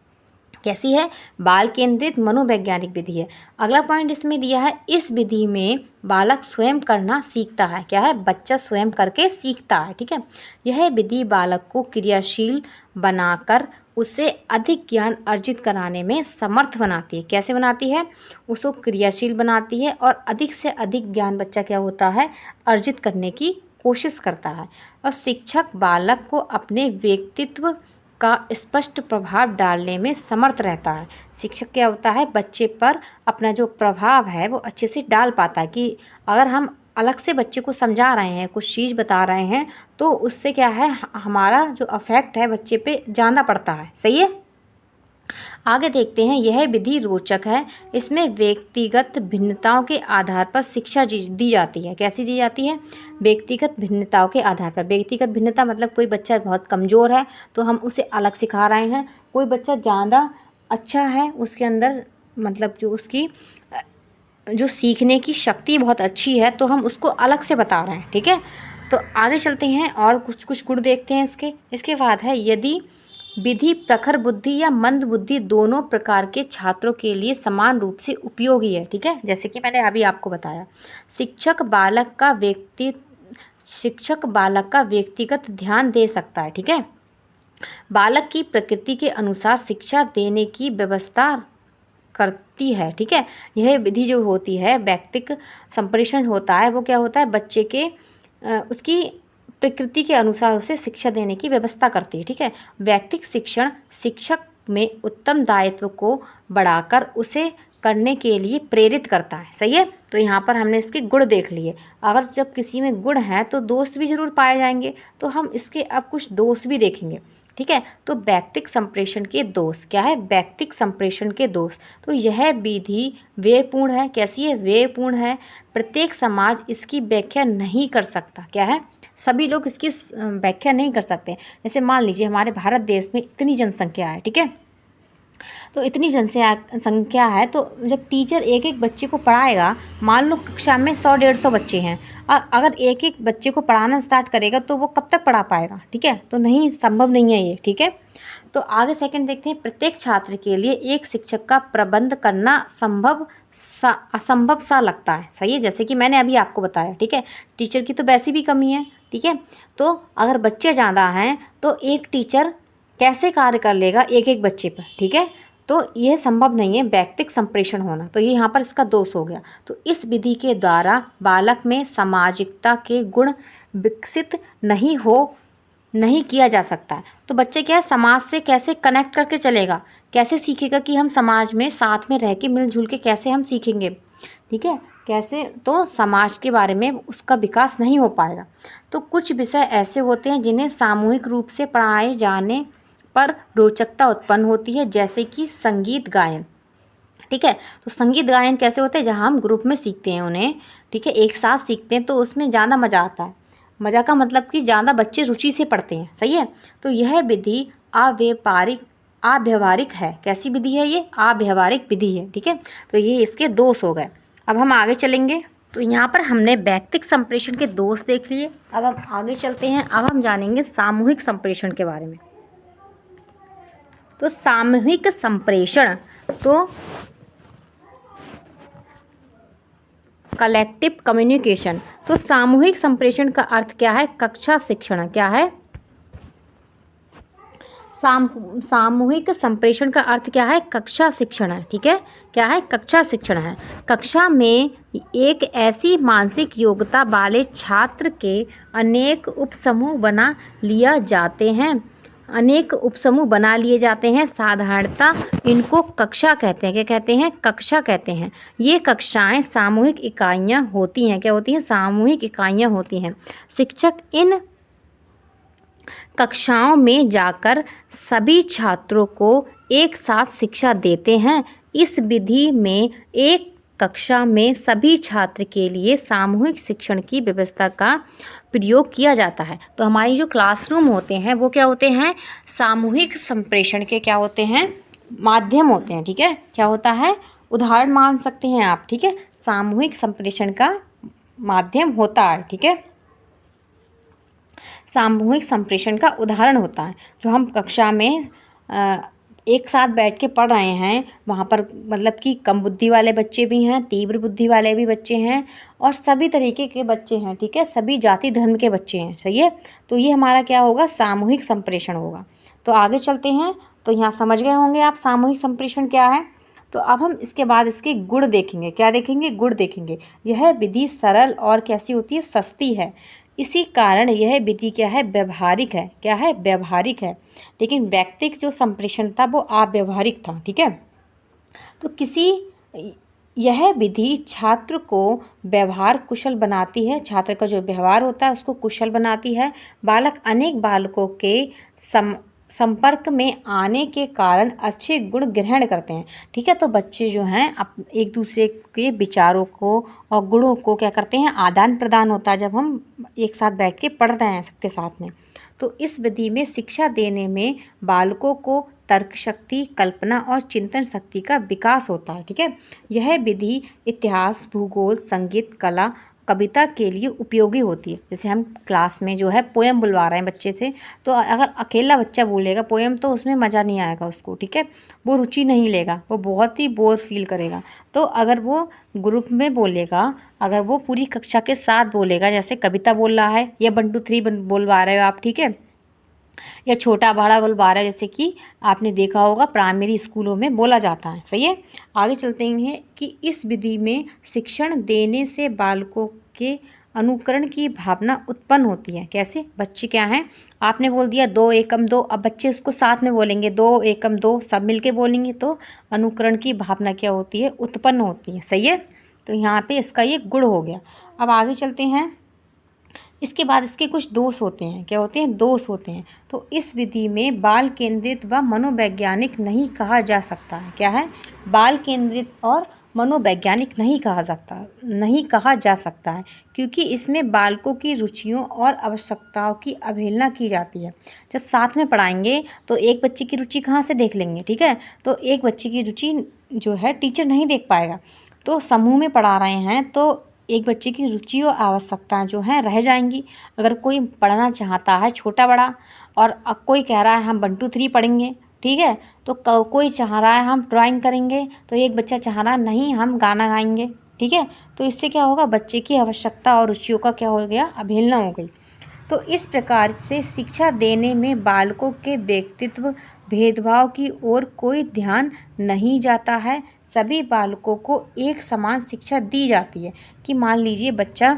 कैसी है, बाल केंद्रित मनोवैज्ञानिक विधि है। अगला पॉइंट इसमें दिया है, इस विधि में बालक स्वयं करना सीखता है। क्या है, बच्चा स्वयं करके सीखता है। ठीक है, यह विधि बालक को क्रियाशील बनाकर उसे अधिक ज्ञान अर्जित कराने में समर्थ बनाती है। कैसे बनाती है, उसको क्रियाशील बनाती है और अधिक से अधिक ज्ञान बच्चा क्या होता है अर्जित करने की कोशिश करता है। और शिक्षक बालक को अपने व्यक्तित्व का स्पष्ट प्रभाव डालने में समर्थ रहता है। शिक्षक क्या होता है, बच्चे पर अपना जो प्रभाव है वो अच्छे से डाल पाता है, कि अगर हम अलग से बच्चे को समझा रहे हैं, कुछ चीज़ बता रहे हैं, तो उससे क्या है हमारा जो अफेक्ट है बच्चे पे ज़्यादा पड़ता है। सही है। आगे देखते हैं, यह विधि रोचक है। इसमें व्यक्तिगत भिन्नताओं के आधार पर शिक्षा दी जाती है। कैसी दी जाती है, व्यक्तिगत भिन्नताओं के आधार पर। व्यक्तिगत भिन्नता मतलब कोई बच्चा बहुत कमज़ोर है तो हम उसे अलग सिखा रहे हैं, कोई बच्चा ज़्यादा अच्छा है, उसके अंदर मतलब जो उसकी जो सीखने की शक्ति बहुत अच्छी है तो हम उसको अलग से बता रहे हैं। ठीक है, तो आगे चलते हैं और कुछ गुण देखते हैं इसके बाद है, यदि विधि प्रखर बुद्धि या मंद बुद्धि दोनों प्रकार के छात्रों के लिए समान रूप से उपयोगी है। ठीक है, जैसे कि मैंने अभी आपको बताया, शिक्षक बालक का व्यक्तिगत ध्यान दे सकता है। ठीक है, बालक की प्रकृति के अनुसार शिक्षा देने की व्यवस्था करती है। ठीक है, यह विधि जो होती है व्यक्तिक संप्रेषण होता है, वो क्या होता है, बच्चे के उसकी प्रकृति के अनुसार उसे शिक्षा देने की व्यवस्था करती है। ठीक है, व्यक्तिक शिक्षण शिक्षक में उत्तम दायित्व को बढ़ाकर उसे करने के लिए प्रेरित करता है। सही है, तो यहाँ पर हमने इसके गुण देख लिए। अगर जब किसी में गुण हैं तो दोष भी जरूर पाए जाएंगे, तो हम इसके अब कुछ दोष भी देखेंगे। ठीक है, तो व्यक्तिक संप्रेषण के दोष क्या है, व्यक्तिक संप्रेषण के दोष, तो यह विधि व्ययपूर्ण है। कैसी है, व्ययपूर्ण है। प्रत्येक समाज इसकी व्याख्या नहीं कर सकता। क्या है, सभी लोग इसकी व्याख्या नहीं कर सकते। जैसे मान लीजिए हमारे भारत देश में इतनी जनसंख्या है। ठीक है, तो इतनी जनसंख्या है, तो जब टीचर एक एक बच्चे को पढ़ाएगा, मान लो कक्षा में 100-150 बच्चे हैं, और अगर एक एक बच्चे को पढ़ाना स्टार्ट करेगा तो वो कब तक पढ़ा पाएगा। ठीक है, तो नहीं, संभव नहीं है ये। ठीक है, तो आगे सेकंड देखते हैं, प्रत्येक छात्र के लिए एक शिक्षक का प्रबंध करना असंभव सा लगता है। सही है, जैसे कि मैंने अभी आपको बताया। ठीक है, टीचर की तो वैसी भी कमी है। ठीक है, तो अगर बच्चे ज़्यादा हैं तो एक टीचर कैसे कार्य कर लेगा एक एक बच्चे पर। ठीक है, तो यह संभव नहीं है व्यक्तिक संप्रेषण होना, तो ये यहाँ पर इसका दोष हो गया। तो इस विधि के द्वारा बालक में सामाजिकता के गुण विकसित नहीं किया जा सकता है। तो बच्चे क्या है, समाज से कैसे कनेक्ट करके चलेगा, कैसे सीखेगा कि हम समाज में साथ में रह के मिलजुल के कैसे हम सीखेंगे। ठीक है। कैसे? तो समाज के बारे में उसका विकास नहीं हो पाएगा। तो कुछ विषय ऐसे होते हैं जिन्हें सामूहिक रूप से पढ़ाए जाने पर रोचकता उत्पन्न होती है, जैसे कि संगीत गायन। ठीक है। तो संगीत गायन कैसे होते हैं? जहाँ हम ग्रुप में सीखते हैं उन्हें, ठीक है, एक साथ सीखते हैं, तो उसमें ज़्यादा मज़ा आता है। मज़ा का मतलब कि ज़्यादा बच्चे रुचि से पढ़ते हैं। सही है। तो यह विधि अव्यवहारिक है। कैसी विधि है ये? अव्यवहारिक विधि है। ठीक है। तो ये इसके दोष हो गए। अब हम आगे चलेंगे। तो यहाँ पर हमने व्यक्तिगत संप्रेषण के दोष देख लिए। अब हम आगे चलते हैं। अब हम जानेंगे सामूहिक संप्रेषण के बारे में। तो सामूहिक संप्रेषण, तो कलेक्टिव कम्युनिकेशन। तो सामूहिक संप्रेषण का अर्थ क्या है? कक्षा शिक्षण। क्या है? सामूहिक संप्रेषण का अर्थ क्या है? कक्षा शिक्षण है। ठीक है। क्या है? कक्षा शिक्षण है। कक्षा में एक ऐसी मानसिक योग्यता वाले छात्र के अनेक उपसमूह बना लिए जाते हैं। साधारणतः इनको कक्षा कहते हैं। क्या कहते हैं? कक्षा कहते हैं। ये कक्षाएं सामूहिक इकाइयां होती हैं। क्या होती हैं? सामूहिक इकाइयां होती हैं। शिक्षक इन कक्षाओं में जाकर सभी छात्रों को एक साथ शिक्षा देते हैं। इस विधि में एक कक्षा में सभी छात्र के लिए सामूहिक शिक्षण की व्यवस्था का प्रयोग किया जाता है। तो हमारी जो क्लासरूम होते हैं वो क्या होते हैं? सामूहिक संप्रेषण के क्या होते हैं? माध्यम होते हैं। ठीक है। क्या होता है? उदाहरण मान सकते हैं आप। ठीक है। सामूहिक संप्रेषण का माध्यम होता है। ठीक है। सामूहिक संप्रेषण का उदाहरण होता है जो हम कक्षा में एक साथ बैठ के पढ़ रहे हैं। वहाँ पर मतलब कि कम बुद्धि वाले बच्चे भी हैं, तीव्र बुद्धि वाले भी बच्चे हैं, और सभी तरीके के बच्चे हैं। ठीक है। सभी जाति धर्म के बच्चे हैं। सही है। तो ये हमारा क्या होगा? सामूहिक संप्रेषण होगा। तो आगे चलते हैं। तो यहाँ समझ गए होंगे आप सामूहिक संप्रेषण क्या है। तो अब हम इसके बाद इसके गुण देखेंगे। क्या देखेंगे? गुण देखेंगे। यह विधि सरल और कैसी होती है? सस्ती है। इसी कारण यह विधि क्या है? व्यवहारिक है। क्या है? व्यवहारिक है। लेकिन व्यक्तिगत जो संप्रेषण था वो अव्यवहारिक था। ठीक है। तो यह विधि छात्र को व्यवहार कुशल बनाती है। छात्र का जो व्यवहार होता है उसको कुशल बनाती है। बालक अनेक बालकों के संपर्क में आने के कारण अच्छे गुण ग्रहण करते हैं। ठीक है। तो बच्चे जो हैं एक दूसरे के विचारों को और गुणों को क्या करते हैं? आदान प्रदान होता है जब हम एक साथ बैठ के पढ़ रहे हैं सबके साथ में। तो इस विधि में शिक्षा देने में बालकों को तर्क शक्ति, कल्पना और चिंतन शक्ति का विकास होता है। ठीक है। यह विधि इतिहास, भूगोल, संगीत, कला, कविता के लिए उपयोगी होती है। जैसे हम क्लास में जो है पोएम बुलवा रहे हैं बच्चे से, तो अगर अकेला बच्चा बोलेगा पोएम तो उसमें मज़ा नहीं आएगा उसको। ठीक है। वो रुचि नहीं लेगा, वो बहुत ही बोर फील करेगा। तो अगर वो ग्रुप में बोलेगा, अगर वो पूरी कक्षा के साथ बोलेगा, जैसे कविता बोल रहा है या 1 2 3 बोलवा रहे हो आप, ठीक है, या छोटा बड़ा बुलवा रहा है, जैसे कि आपने देखा होगा प्राइमरी स्कूलों में बोला जाता है। सही है। आगे चलते हैं कि इस विधि में शिक्षण देने से बालकों के अनुकरण की भावना उत्पन्न होती है। कैसे? बच्चे क्या हैं? आपने बोल दिया 2 एकम 2, अब बच्चे उसको साथ में बोलेंगे 2 एकम 2, सब मिलके बोलेंगे, तो अनुकरण की भावना क्या होती है? उत्पन्न होती है। सही है। तो यहाँ पे इसका ये गुण हो गया। अब आगे चलते हैं। इसके बाद इसके कुछ दोष होते हैं। क्या होते हैं? दोष होते हैं। तो इस विधि में बाल केंद्रित व मनोवैज्ञानिक नहीं कहा जा सकता है। क्या है? बाल केंद्रित और मनोवैज्ञानिक नहीं कहा जा सकता है, क्योंकि इसमें बालकों की रुचियों और आवश्यकताओं की अवहेलना की जाती है। जब साथ में पढ़ाएंगे तो एक बच्चे की रुचि कहाँ से देख लेंगे? ठीक है। तो एक बच्चे की रुचि जो है टीचर नहीं देख पाएगा। तो समूह में पढ़ा रहे हैं तो एक बच्चे की रुचि और आवश्यकताएं जो हैं रह जाएंगी। अगर कोई पढ़ना चाहता है छोटा बड़ा, और कोई कह रहा है हम 1 2 3 पढ़ेंगे, ठीक है, तो कोई चाह रहा है हम ड्राइंग करेंगे, तो एक बच्चा चाह रहा है नहीं हम गाना गाएंगे। ठीक है। तो इससे क्या होगा? बच्चे की आवश्यकता और रुचियों का क्या हो गया? अवहेलना हो गई। तो इस प्रकार से शिक्षा देने में बालकों के व्यक्तित्व भेदभाव की ओर कोई ध्यान नहीं जाता है। सभी बालकों को एक समान शिक्षा दी जाती है। कि मान लीजिए बच्चा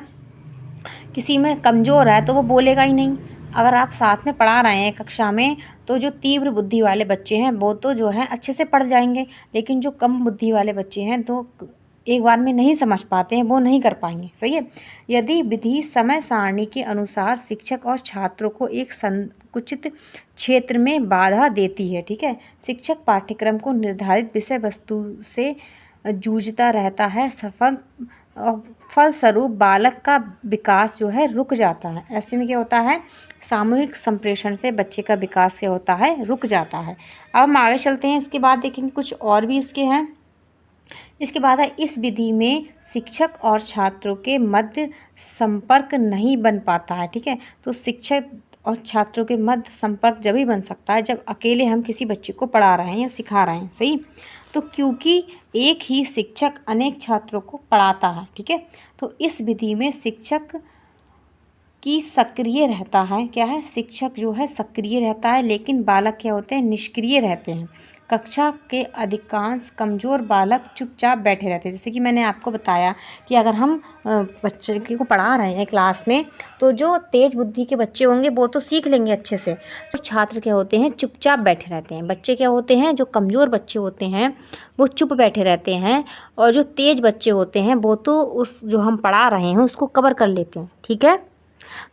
किसी में कमज़ोर है तो वो बोलेगा ही नहीं। अगर आप साथ में पढ़ा रहे हैं कक्षा में, तो जो तीव्र बुद्धि वाले बच्चे हैं वो तो जो है अच्छे से पढ़ जाएंगे, लेकिन जो कम बुद्धि वाले बच्चे हैं तो एक बार में नहीं समझ पाते हैं वो नहीं कर पाएंगे। सही है। यदि विधि समय सारणी के अनुसार शिक्षक और छात्रों को एक संकुचित क्षेत्र में बाधा देती है, ठीक है, शिक्षक पाठ्यक्रम को निर्धारित विषय वस्तु से जूझता रहता है, फलस्वरूप बालक का विकास जो है रुक जाता है। ऐसे में क्या होता है, सामूहिक संप्रेषण से बच्चे का विकास क्या होता है, रुक जाता है। अब हम आगे चलते हैं, इसके बाद देखेंगे कुछ और भी इसके हैं। इसके बाद है, इस विधि में शिक्षक और छात्रों के मध्य संपर्क नहीं बन पाता है, ठीक है। तो शिक्षक और छात्रों के मध्य संपर्क जब ही बन सकता है जब अकेले हम किसी बच्चे को पढ़ा रहे हैं या सिखा रहे हैं। सही। तो क्योंकि एक ही शिक्षक अनेक छात्रों को पढ़ाता है, ठीक है, तो इस विधि में शिक्षक की सक्रिय रहता है, क्या है, शिक्षक जो है सक्रिय रहता है, लेकिन बालक क्या होते हैं, निष्क्रिय रहते हैं। कक्षा के अधिकांश कमज़ोर बालक चुपचाप बैठे रहते हैं। जैसे कि मैंने आपको बताया कि अगर हम बच्चे को पढ़ा रहे हैं क्लास में, तो जो तेज़ बुद्धि के बच्चे होंगे वो तो सीख लेंगे अच्छे से, और छात्र क्या होते हैं, चुपचाप बैठे रहते हैं। बच्चे क्या होते हैं, जो कमज़ोर बच्चे होते हैं वो चुप बैठे रहते हैं, और जो तेज़ बच्चे होते हैं वो तो उस जो हम पढ़ा रहे हैं उसको कवर कर लेते हैं। ठीक है।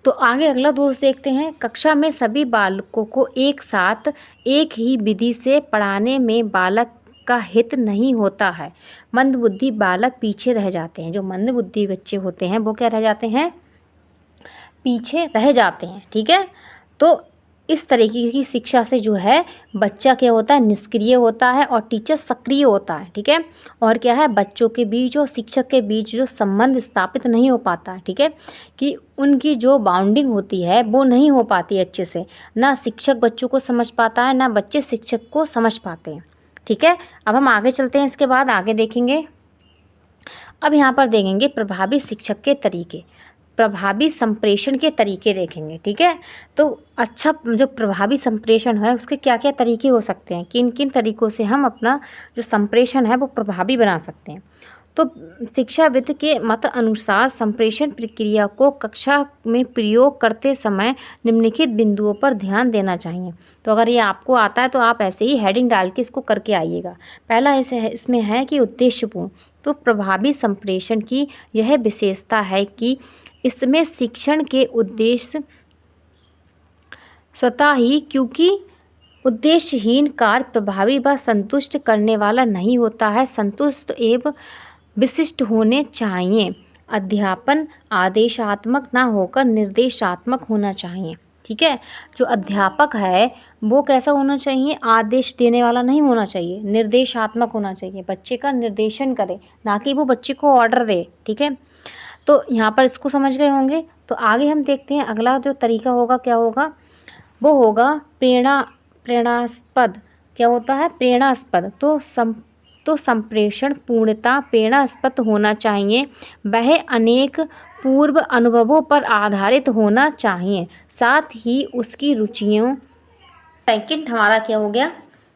तो आगे अगला दोष देखते हैं। कक्षा में सभी बालकों को एक साथ एक ही विधि से पढ़ाने में बालक का हित नहीं होता है। मंदबुद्धि बालक पीछे रह जाते हैं। जो मंदबुद्धि बच्चे होते हैं वो क्या रह जाते हैं, पीछे रह जाते हैं। ठीक है। तो इस तरीके की शिक्षा से जो है बच्चा क्या होता है, निष्क्रिय होता है और टीचर सक्रिय होता है। ठीक है। और क्या है, बच्चों के बीच और शिक्षक के बीच जो संबंध स्थापित नहीं हो पाता है। ठीक है, कि उनकी जो बाउंडिंग होती है वो नहीं हो पाती अच्छे से। ना शिक्षक बच्चों को समझ पाता है, ना बच्चे शिक्षक को समझ पाते हैं। ठीक है। अब हम आगे चलते हैं, इसके बाद आगे देखेंगे। अब यहाँ पर देखेंगे प्रभावी शिक्षक के तरीके, प्रभावी संप्रेषण के तरीके देखेंगे। ठीक है। तो अच्छा, जो प्रभावी संप्रेषण है उसके क्या क्या तरीके हो सकते हैं, किन किन तरीकों से हम अपना जो संप्रेषण है वो प्रभावी बना सकते हैं। तो शिक्षाविद के मत अनुसार संप्रेषण प्रक्रिया को कक्षा में प्रयोग करते समय निम्नलिखित बिंदुओं पर ध्यान देना चाहिए। तो अगर ये आपको आता है तो आप ऐसे ही हेडिंग डाल के इसको करके आइएगा। पहला इसमें है कि उद्देश्यपूर्ण। तो प्रभावी संप्रेषण की यह विशेषता है कि इसमें शिक्षण के उद्देश्य स्वतः ही, क्योंकि उद्देश्यहीन कार्य प्रभावी व संतुष्ट करने वाला नहीं होता है, संतुष्ट एवं विशिष्ट होने चाहिए। अध्यापन आदेशात्मक ना होकर निर्देशात्मक होना चाहिए। ठीक है। जो अध्यापक है वो कैसा होना चाहिए, आदेश देने वाला नहीं होना चाहिए, निर्देशात्मक होना चाहिए। बच्चे का निर्देशन करे, ना कि वो बच्चे को ऑर्डर दे। ठीक है। तो यहाँ पर इसको समझ गए होंगे। तो आगे हम देखते हैं अगला जो तरीका होगा, क्या होगा, वो होगा प्रेरणास्पद। क्या होता है, प्रेरणास्पद। तो संप्रेषण पूर्णता प्रेरणास्पद होना चाहिए। वह अनेक पूर्व अनुभवों पर आधारित होना चाहिए, साथ ही उसकी रुचियों। सेकंड हमारा क्या हो गया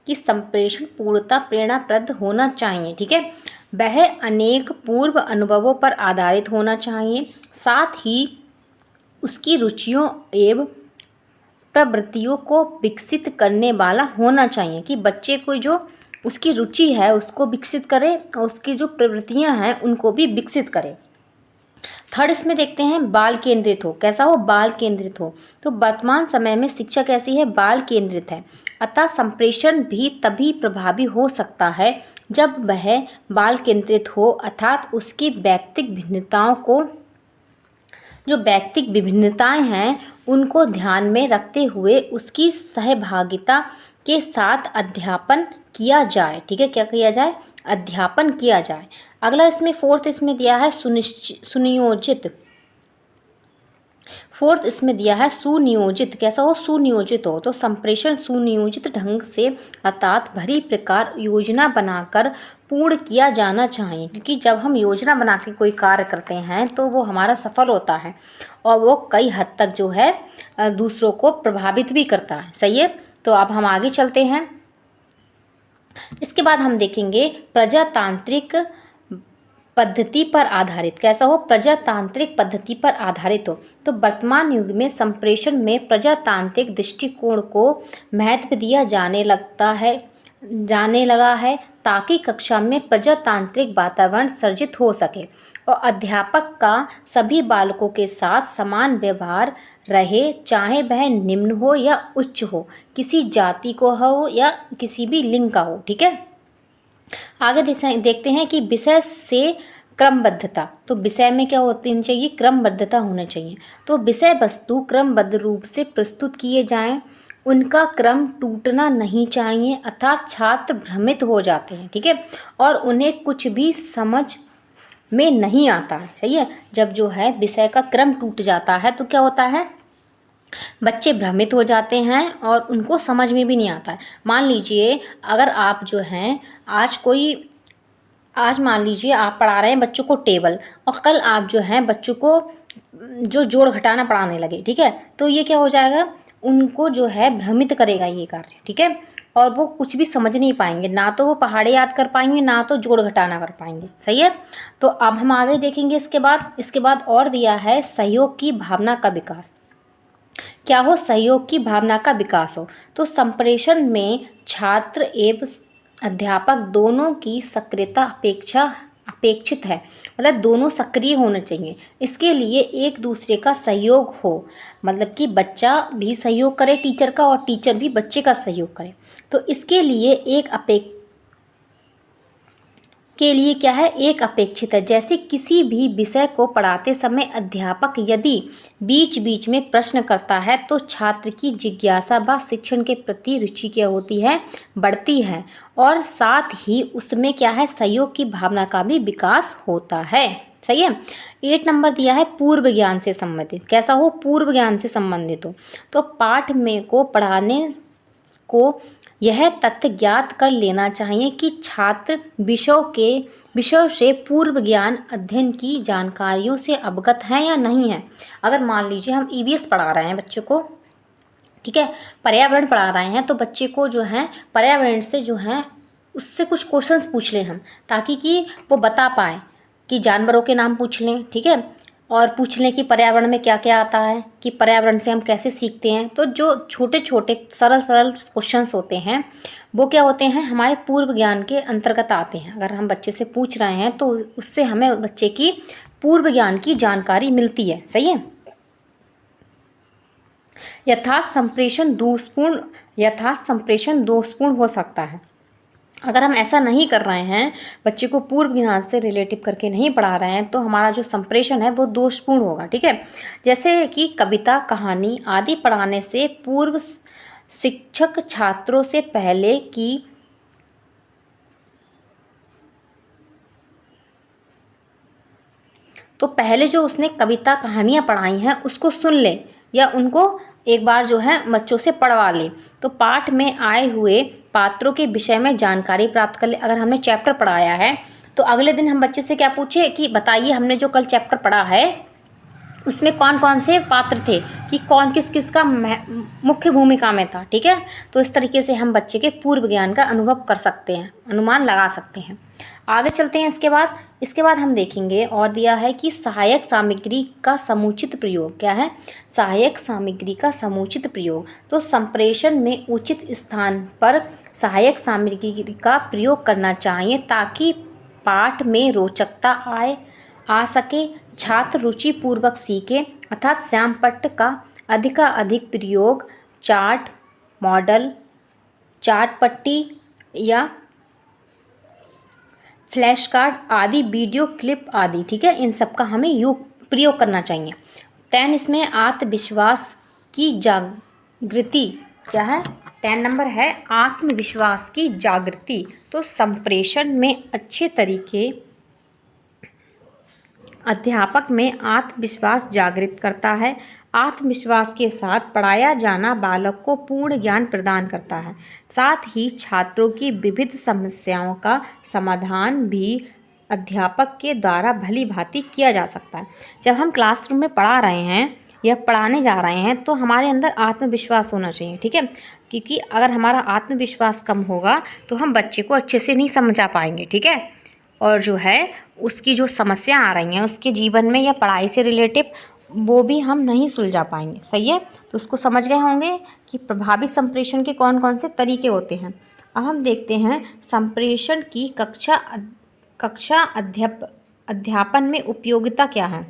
कि संप्रेषण पूर्णता प्रेरणाप्रद होना चाहिए। ठीक है। वह अनेक पूर्व अनुभवों पर आधारित होना चाहिए, साथ ही उसकी रुचियों एवं प्रवृत्तियों को विकसित करने वाला होना चाहिए। कि बच्चे को जो उसकी रुचि है उसको विकसित करे और उसकी जो प्रवृत्तियां हैं उनको भी विकसित करे। थर्ड इसमें देखते हैं बाल केंद्रित हो। कैसा हो, बाल केंद्रित हो। तो वर्तमान समय में शिक्षा कैसी है, बाल केंद्रित है। अतः संप्रेषण भी तभी प्रभावी हो सकता है जब वह बाल केंद्रित हो, अर्थात उसकी व्यक्तिगत भिन्नताओं को, जो व्यक्तिगत विभिन्नताएं हैं उनको ध्यान में रखते हुए उसकी सहभागिता के साथ अध्यापन किया जाए। ठीक है। क्या किया जाए, अध्यापन किया जाए। अगला इसमें फोर्थ इसमें दिया है सुनियोजित। फोर्थ इसमें दिया है सुनियोजित। कैसा हो, सुनियोजित हो। तो संप्रेषण सुनियोजित ढंग से अर्थात भली प्रकार योजना बनाकर पूर्ण किया जाना चाहिए। क्योंकि जब हम योजना बना के कोई कार्य करते हैं तो वो हमारा सफल होता है और वो कई हद तक जो है दूसरों को प्रभावित भी करता है। सही है। तो अब हम आगे चलते हैं। इसके बाद हम देखेंगे प्रजातांत्रिक पद्धति पर आधारित। कैसा हो, प्रजातांत्रिक पद्धति पर आधारित हो। तो वर्तमान युग में संप्रेषण में प्रजातांत्रिक दृष्टिकोण को महत्व दिया जाने लगता है, जाने लगा है ताकि कक्षा में प्रजातांत्रिक वातावरण सर्जित हो सके और अध्यापक का सभी बालकों के साथ समान व्यवहार रहे, चाहे वह निम्न हो या उच्च हो, किसी जाति को हो या किसी भी लिंग का हो। ठीक है, आगे देखते हैं कि विषय से क्रमबद्धता। तो विषय में क्या होनी चाहिए, क्रमबद्धता होना चाहिए। तो विषय वस्तु क्रमबद्ध रूप से प्रस्तुत किए जाएं, उनका क्रम टूटना नहीं चाहिए, अर्थात छात्र भ्रमित हो जाते हैं। ठीक है, और उन्हें कुछ भी समझ में नहीं आता है। सही है, जब जो है विषय का क्रम टूट जाता है तो क्या होता है, बच्चे भ्रमित हो जाते हैं और उनको समझ में भी नहीं आता है। मान लीजिए अगर आप जो हैं आज मान लीजिए आप पढ़ा रहे हैं बच्चों को टेबल, और कल आप जो हैं बच्चों को जो जोड़ घटाना पढ़ाने लगे। ठीक है, तो ये क्या हो जाएगा, उनको जो है भ्रमित करेगा ये कार्य। ठीक है, और वो कुछ भी समझ नहीं पाएंगे, ना तो वो पहाड़े याद कर पाएंगे, ना तो जोड़ घटाना कर पाएंगे। सही है, तो अब हम आगे देखेंगे। इसके बाद और दिया है सहयोग की भावना का विकास। क्या हो, सहयोग की भावना का विकास हो। तो संप्रेषण में छात्र एवं अध्यापक दोनों की सक्रियता अपेक्षित है, मतलब दोनों सक्रिय होने चाहिए। इसके लिए एक दूसरे का सहयोग हो, मतलब कि बच्चा भी सहयोग करे टीचर का और टीचर भी बच्चे का सहयोग करे। तो इसके लिए क्या है, एक अपेक्षित है। जैसे किसी भी विषय को पढ़ाते समय अध्यापक यदि बीच बीच में प्रश्न करता है तो छात्र की जिज्ञासा व शिक्षण के प्रति रुचि क्या होती है, बढ़ती है, और साथ ही उसमें क्या है, सहयोग की भावना का भी विकास होता है। सही है, 8 नंबर दिया है पूर्व ज्ञान से संबंधित। कैसा हो, पूर्व ज्ञान से संबंधित हो। तो पाठ में को पढ़ाने को यह तथ्य ज्ञात कर लेना चाहिए कि छात्र विषयों से पूर्व ज्ञान अध्ययन की जानकारियों से अवगत हैं या नहीं है। अगर मान लीजिए हम ईवीएस पढ़ा रहे हैं बच्चों को, ठीक है, पर्यावरण पढ़ा रहे हैं, तो बच्चे को जो है पर्यावरण से जो है उससे कुछ क्वेश्चंस पूछ लें हम, ताकि कि वो बता पाए कि जानवरों के नाम पूछ लें। ठीक है, और पूछ लें कि पर्यावरण में क्या क्या आता है, कि पर्यावरण से हम कैसे सीखते हैं। तो जो छोटे छोटे सरल क्वेश्चंस होते हैं वो क्या होते हैं, हमारे पूर्व ज्ञान के अंतर्गत आते हैं। अगर हम बच्चे से पूछ रहे हैं तो उससे हमें बच्चे की पूर्व ज्ञान की जानकारी मिलती है। सही है, यथार्थ संप्रेषण दोषपूर्ण हो सकता है। अगर हम ऐसा नहीं कर रहे हैं, बच्चे को पूर्व ज्ञान से रिलेटिव करके नहीं पढ़ा रहे हैं, तो हमारा जो संप्रेषण है वो दोषपूर्ण होगा। ठीक है, जैसे कि कविता, कहानी आदि पढ़ाने से पूर्व शिक्षक छात्रों से पहले की तो पहले जो उसने कविता कहानियाँ पढ़ाई हैं उसको सुन ले, या उनको एक बार जो है बच्चों से पढ़वा ले। तो पाठ में आए हुए पात्रों के विषय में जानकारी प्राप्त कर ले। अगर हमने चैप्टर पढ़ाया है तो अगले दिन हम बच्चे से क्या पूछे कि बताइए हमने जो कल चैप्टर पढ़ा है उसमें कौन कौन से पात्र थे, कि कौन किस किस का मुख्य भूमिका में था। ठीक है, तो इस तरीके से हम बच्चे के पूर्व ज्ञान का अनुभव कर सकते हैं, अनुमान लगा सकते हैं। आगे चलते हैं। इसके बाद हम देखेंगे और दिया है कि सहायक सामग्री का समुचित प्रयोग। क्या है, सहायक सामग्री का समुचित प्रयोग। तो संप्रेषण में उचित स्थान पर सहायक सामग्री का प्रयोग करना चाहिए ताकि पाठ में रोचकता आ सके, छात्र रुचि पूर्वक सीखे। अर्थात श्यामपट्ट का अधिक प्रयोग, चार्ट, मॉडल, चार्ट पट्टी या फ्लैश कार्ड आदि, वीडियो क्लिप आदि। ठीक है, इन सब का हमें प्रयोग करना चाहिए। 10 इसमें आत्मविश्वास की जागृति। क्या है, 10 नंबर है आत्मविश्वास की जागृति। तो संप्रेषण में अच्छे तरीके अध्यापक में आत्मविश्वास जागृत करता है। आत्मविश्वास के साथ पढ़ाया जाना बालक को पूर्ण ज्ञान प्रदान करता है। साथ ही छात्रों की विविध समस्याओं का समाधान भी अध्यापक के द्वारा भली भांति किया जा सकता है। जब हम क्लासरूम में पढ़ा रहे हैं या पढ़ाने जा रहे हैं तो हमारे अंदर आत्मविश्वास होना चाहिए। ठीक है, क्योंकि अगर हमारा आत्मविश्वास कम होगा तो हम बच्चे को अच्छे से नहीं समझा पाएंगे। ठीक है, और जो है उसकी जो समस्या आ रही हैं उसके जीवन में या पढ़ाई से रिलेटिव, वो भी हम नहीं सुलझा पाएंगे। सही है, तो उसको समझ गए होंगे कि प्रभावी संप्रेषण के कौन कौन से तरीके होते हैं। अब हम देखते हैं संप्रेषण की कक्षा अध्यापन में उपयोगिता क्या है।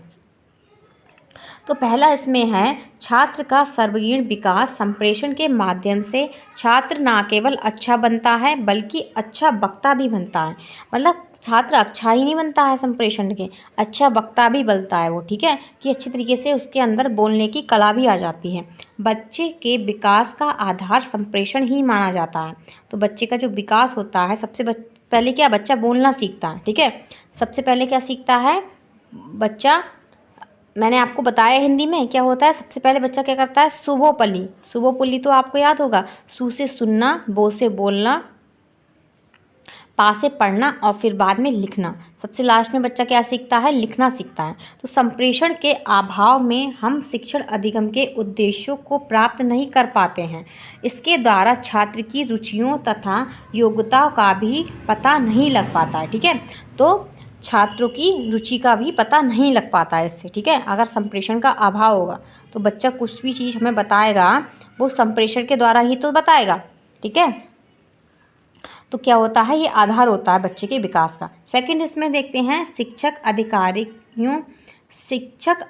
तो पहला इसमें है छात्र का सर्वांगीण विकास। संप्रेषण के माध्यम से छात्र न केवल अच्छा बनता है बल्कि अच्छा वक्ता भी बनता है। मतलब छात्र अच्छा ही नहीं बनता है संप्रेषण के, अच्छा वक्ता भी बनता है वो, ठीक है, कि अच्छी तरीके से उसके अंदर बोलने की कला भी आ जाती है। बच्चे के विकास का आधार संप्रेषण ही माना जाता है। तो बच्चे का जो विकास होता है, सबसे पहले क्या, बच्चा बोलना सीखता है, ठीक है। सबसे पहले क्या सीखता है बच्चा, मैंने आपको बताया हिंदी में क्या होता है। सबसे पहले बच्चा क्या करता है, शुभोपल्ली। शुभोपल्ली तो आपको याद होगा, सु से सुनना, बो से बोलना, पा से पढ़ना और फिर बाद में लिखना। सबसे लास्ट में बच्चा क्या सीखता है, लिखना सीखता है। तो संप्रेषण के अभाव में हम शिक्षण अधिगम के उद्देश्यों को प्राप्त नहीं कर पाते हैं। इसके द्वारा छात्र की रुचियों तथा योग्यताओं का भी पता नहीं लग पाता है, ठीक है। तो छात्रों की रुचि का भी पता नहीं लग पाता है इससे, ठीक है। अगर संप्रेषण का अभाव होगा तो बच्चा कुछ भी चीज़ हमें बताएगा वो संप्रेषण के द्वारा ही तो बताएगा, ठीक है। तो क्या होता है, ये आधार होता है बच्चे के विकास का। सेकंड इसमें देखते हैं शिक्षक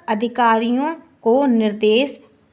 अधिकारियों को निर्देश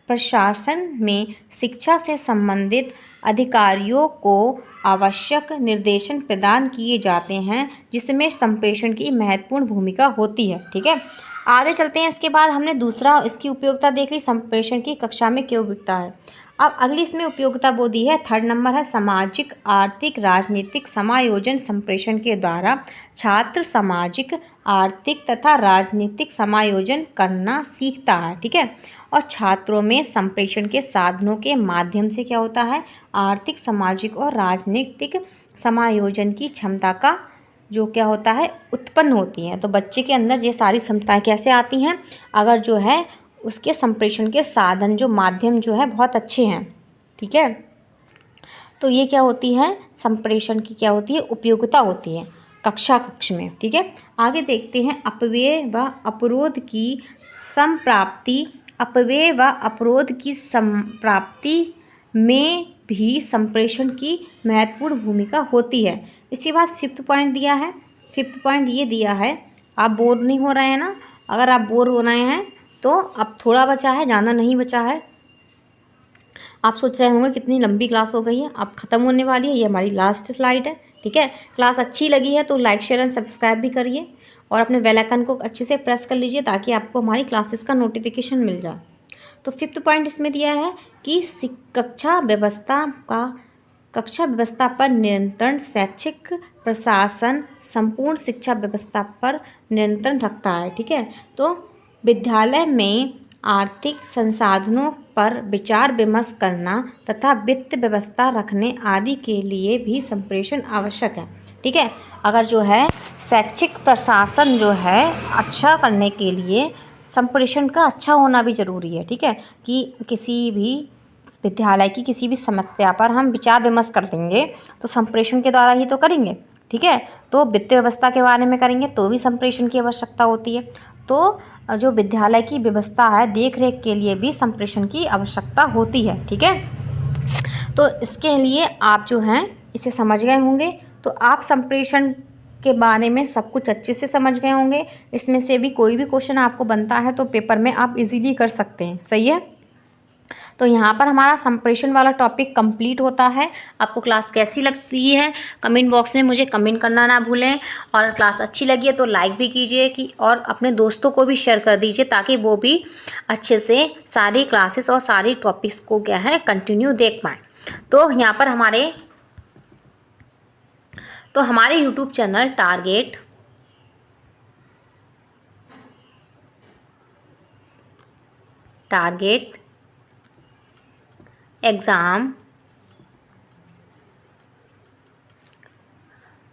प्रशासन में शिक्षा से संबंधित अधिकारियों को आवश्यक निर्देशन प्रदान किए जाते हैं जिसमें संप्रेषण की महत्वपूर्ण भूमिका होती है, ठीक है। आगे चलते हैं। इसके बाद हमने दूसरा इसकी उपयोगिता देख ली, संप्रेषण की कक्षा में क्या उपयोगिता है। अब अगली इसमें उपयोगिता वो दी है, थर्ड नंबर है सामाजिक आर्थिक राजनीतिक समायोजन। संप्रेषण के द्वारा छात्र सामाजिक आर्थिक तथा राजनीतिक समायोजन करना सीखता है, ठीक है। और छात्रों में संप्रेषण के साधनों के माध्यम से क्या होता है, आर्थिक सामाजिक और राजनीतिक समायोजन की क्षमता का जो क्या होता है उत्पन्न होती है। तो बच्चे के अंदर ये सारी क्षमताएं कैसे आती हैं, अगर जो है उसके संप्रेषण के साधन जो माध्यम जो है बहुत अच्छे हैं, ठीक है। तो ये क्या होती है, संप्रेषण की क्या होती है, उपयोगिता होती है कक्ष में, ठीक है। आगे देखते हैं अपव्यय व अपरोध की संप्राप्ति। अपव्यय व अपरोध की संप्राप्ति में भी संप्रेषण की महत्वपूर्ण भूमिका होती है। इसके बाद फिफ्थ पॉइंट दिया है। फिफ्थ पॉइंट ये दिया है, आप बोर नहीं हो रहे हैं ना, अगर आप बोर हो रहे हैं तो अब थोड़ा बचा है, ज़्यादा नहीं बचा है। आप सोच रहे होंगे कितनी लंबी क्लास हो गई है, अब ख़त्म होने वाली है, ये हमारी लास्ट स्लाइड है, ठीक है। क्लास अच्छी लगी है तो लाइक शेयर एंड सब्सक्राइब भी करिए और अपने बेल आइकन को अच्छे से प्रेस कर लीजिए ताकि आपको हमारी क्लासेस का नोटिफिकेशन मिल जाए। तो फिफ्थ पॉइंट इसमें दिया है कि कक्षा व्यवस्था पर नियंत्रण। शैक्षिक प्रशासन संपूर्ण शिक्षा व्यवस्था पर नियंत्रण रखता है, ठीक है। तो विद्यालय में आर्थिक संसाधनों पर विचार विमर्श करना तथा वित्त व्यवस्था रखने आदि के लिए भी संप्रेषण आवश्यक है, ठीक है। अगर जो है शैक्षिक प्रशासन जो है अच्छा करने के लिए संप्रेषण का अच्छा होना भी ज़रूरी है, ठीक है। कि किसी भी विद्यालय की किसी भी समस्या पर हम विचार विमर्श कर देंगे तो संप्रेषण के द्वारा ही तो करेंगे, ठीक है। तो वित्त व्यवस्था के बारे में करेंगे तो भी संप्रेषण की आवश्यकता होती है। तो जो विद्यालय की व्यवस्था है देख रेख के लिए भी संप्रेषण की आवश्यकता होती है, ठीक है। तो इसके लिए आप जो हैं इसे समझ गए होंगे। तो आप संप्रेषण के बारे में सब कुछ अच्छे से समझ गए होंगे। इसमें से भी कोई भी क्वेश्चन आपको बनता है तो पेपर में आप इजीली कर सकते हैं, सही है। तो यहाँ पर हमारा संप्रेषण वाला टॉपिक कंप्लीट होता है। आपको क्लास कैसी लगती है कमेंट बॉक्स में मुझे कमेंट करना ना भूलें, और क्लास अच्छी लगी है तो लाइक भी कीजिए कि और अपने दोस्तों को भी शेयर कर दीजिए ताकि वो भी अच्छे से सारी क्लासेस और सारी टॉपिक्स को क्या है कंटिन्यू देख पाएँ। तो यहाँ पर हमारे यूट्यूब चैनल टारगेट एग्ज़ाम,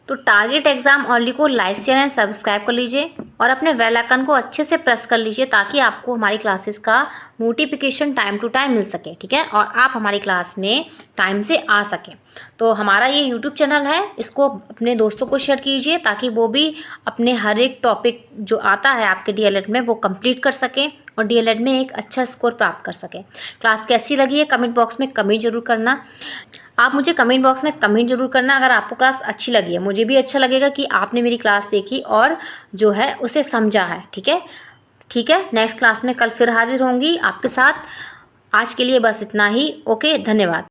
तो टारगेट एग्ज़ाम ओनली को लाइक शेयर एंड सब्सक्राइब कर लीजिए और अपने बेल आइकन को अच्छे से प्रेस कर लीजिए ताकि आपको हमारी क्लासेस का नोटिफिकेशन टाइम टू टाइम मिल सके, ठीक है, और आप हमारी क्लास में टाइम से आ सकें। तो हमारा ये यूट्यूब चैनल है, इसको अपने दोस्तों को शेयर कीजिए ताकि वो भी अपने हर एक टॉपिक जो आता है आपके डीएलएड में वो कंप्लीट कर सकें और डीएलएड में एक अच्छा स्कोर प्राप्त कर सकें। क्लास कैसी लगी है कमेंट बॉक्स में कमेंट जरूर करना। आप मुझे कमेंट बॉक्स में कमेंट जरूर करना अगर आपको क्लास अच्छी लगी है। मुझे भी अच्छा लगेगा कि आपने मेरी क्लास देखी और जो है उसे समझा है। ठीक है, नेक्स्ट क्लास में कल फिर हाजिर होंगी आपके साथ। आज के लिए बस इतना ही। ओके, धन्यवाद।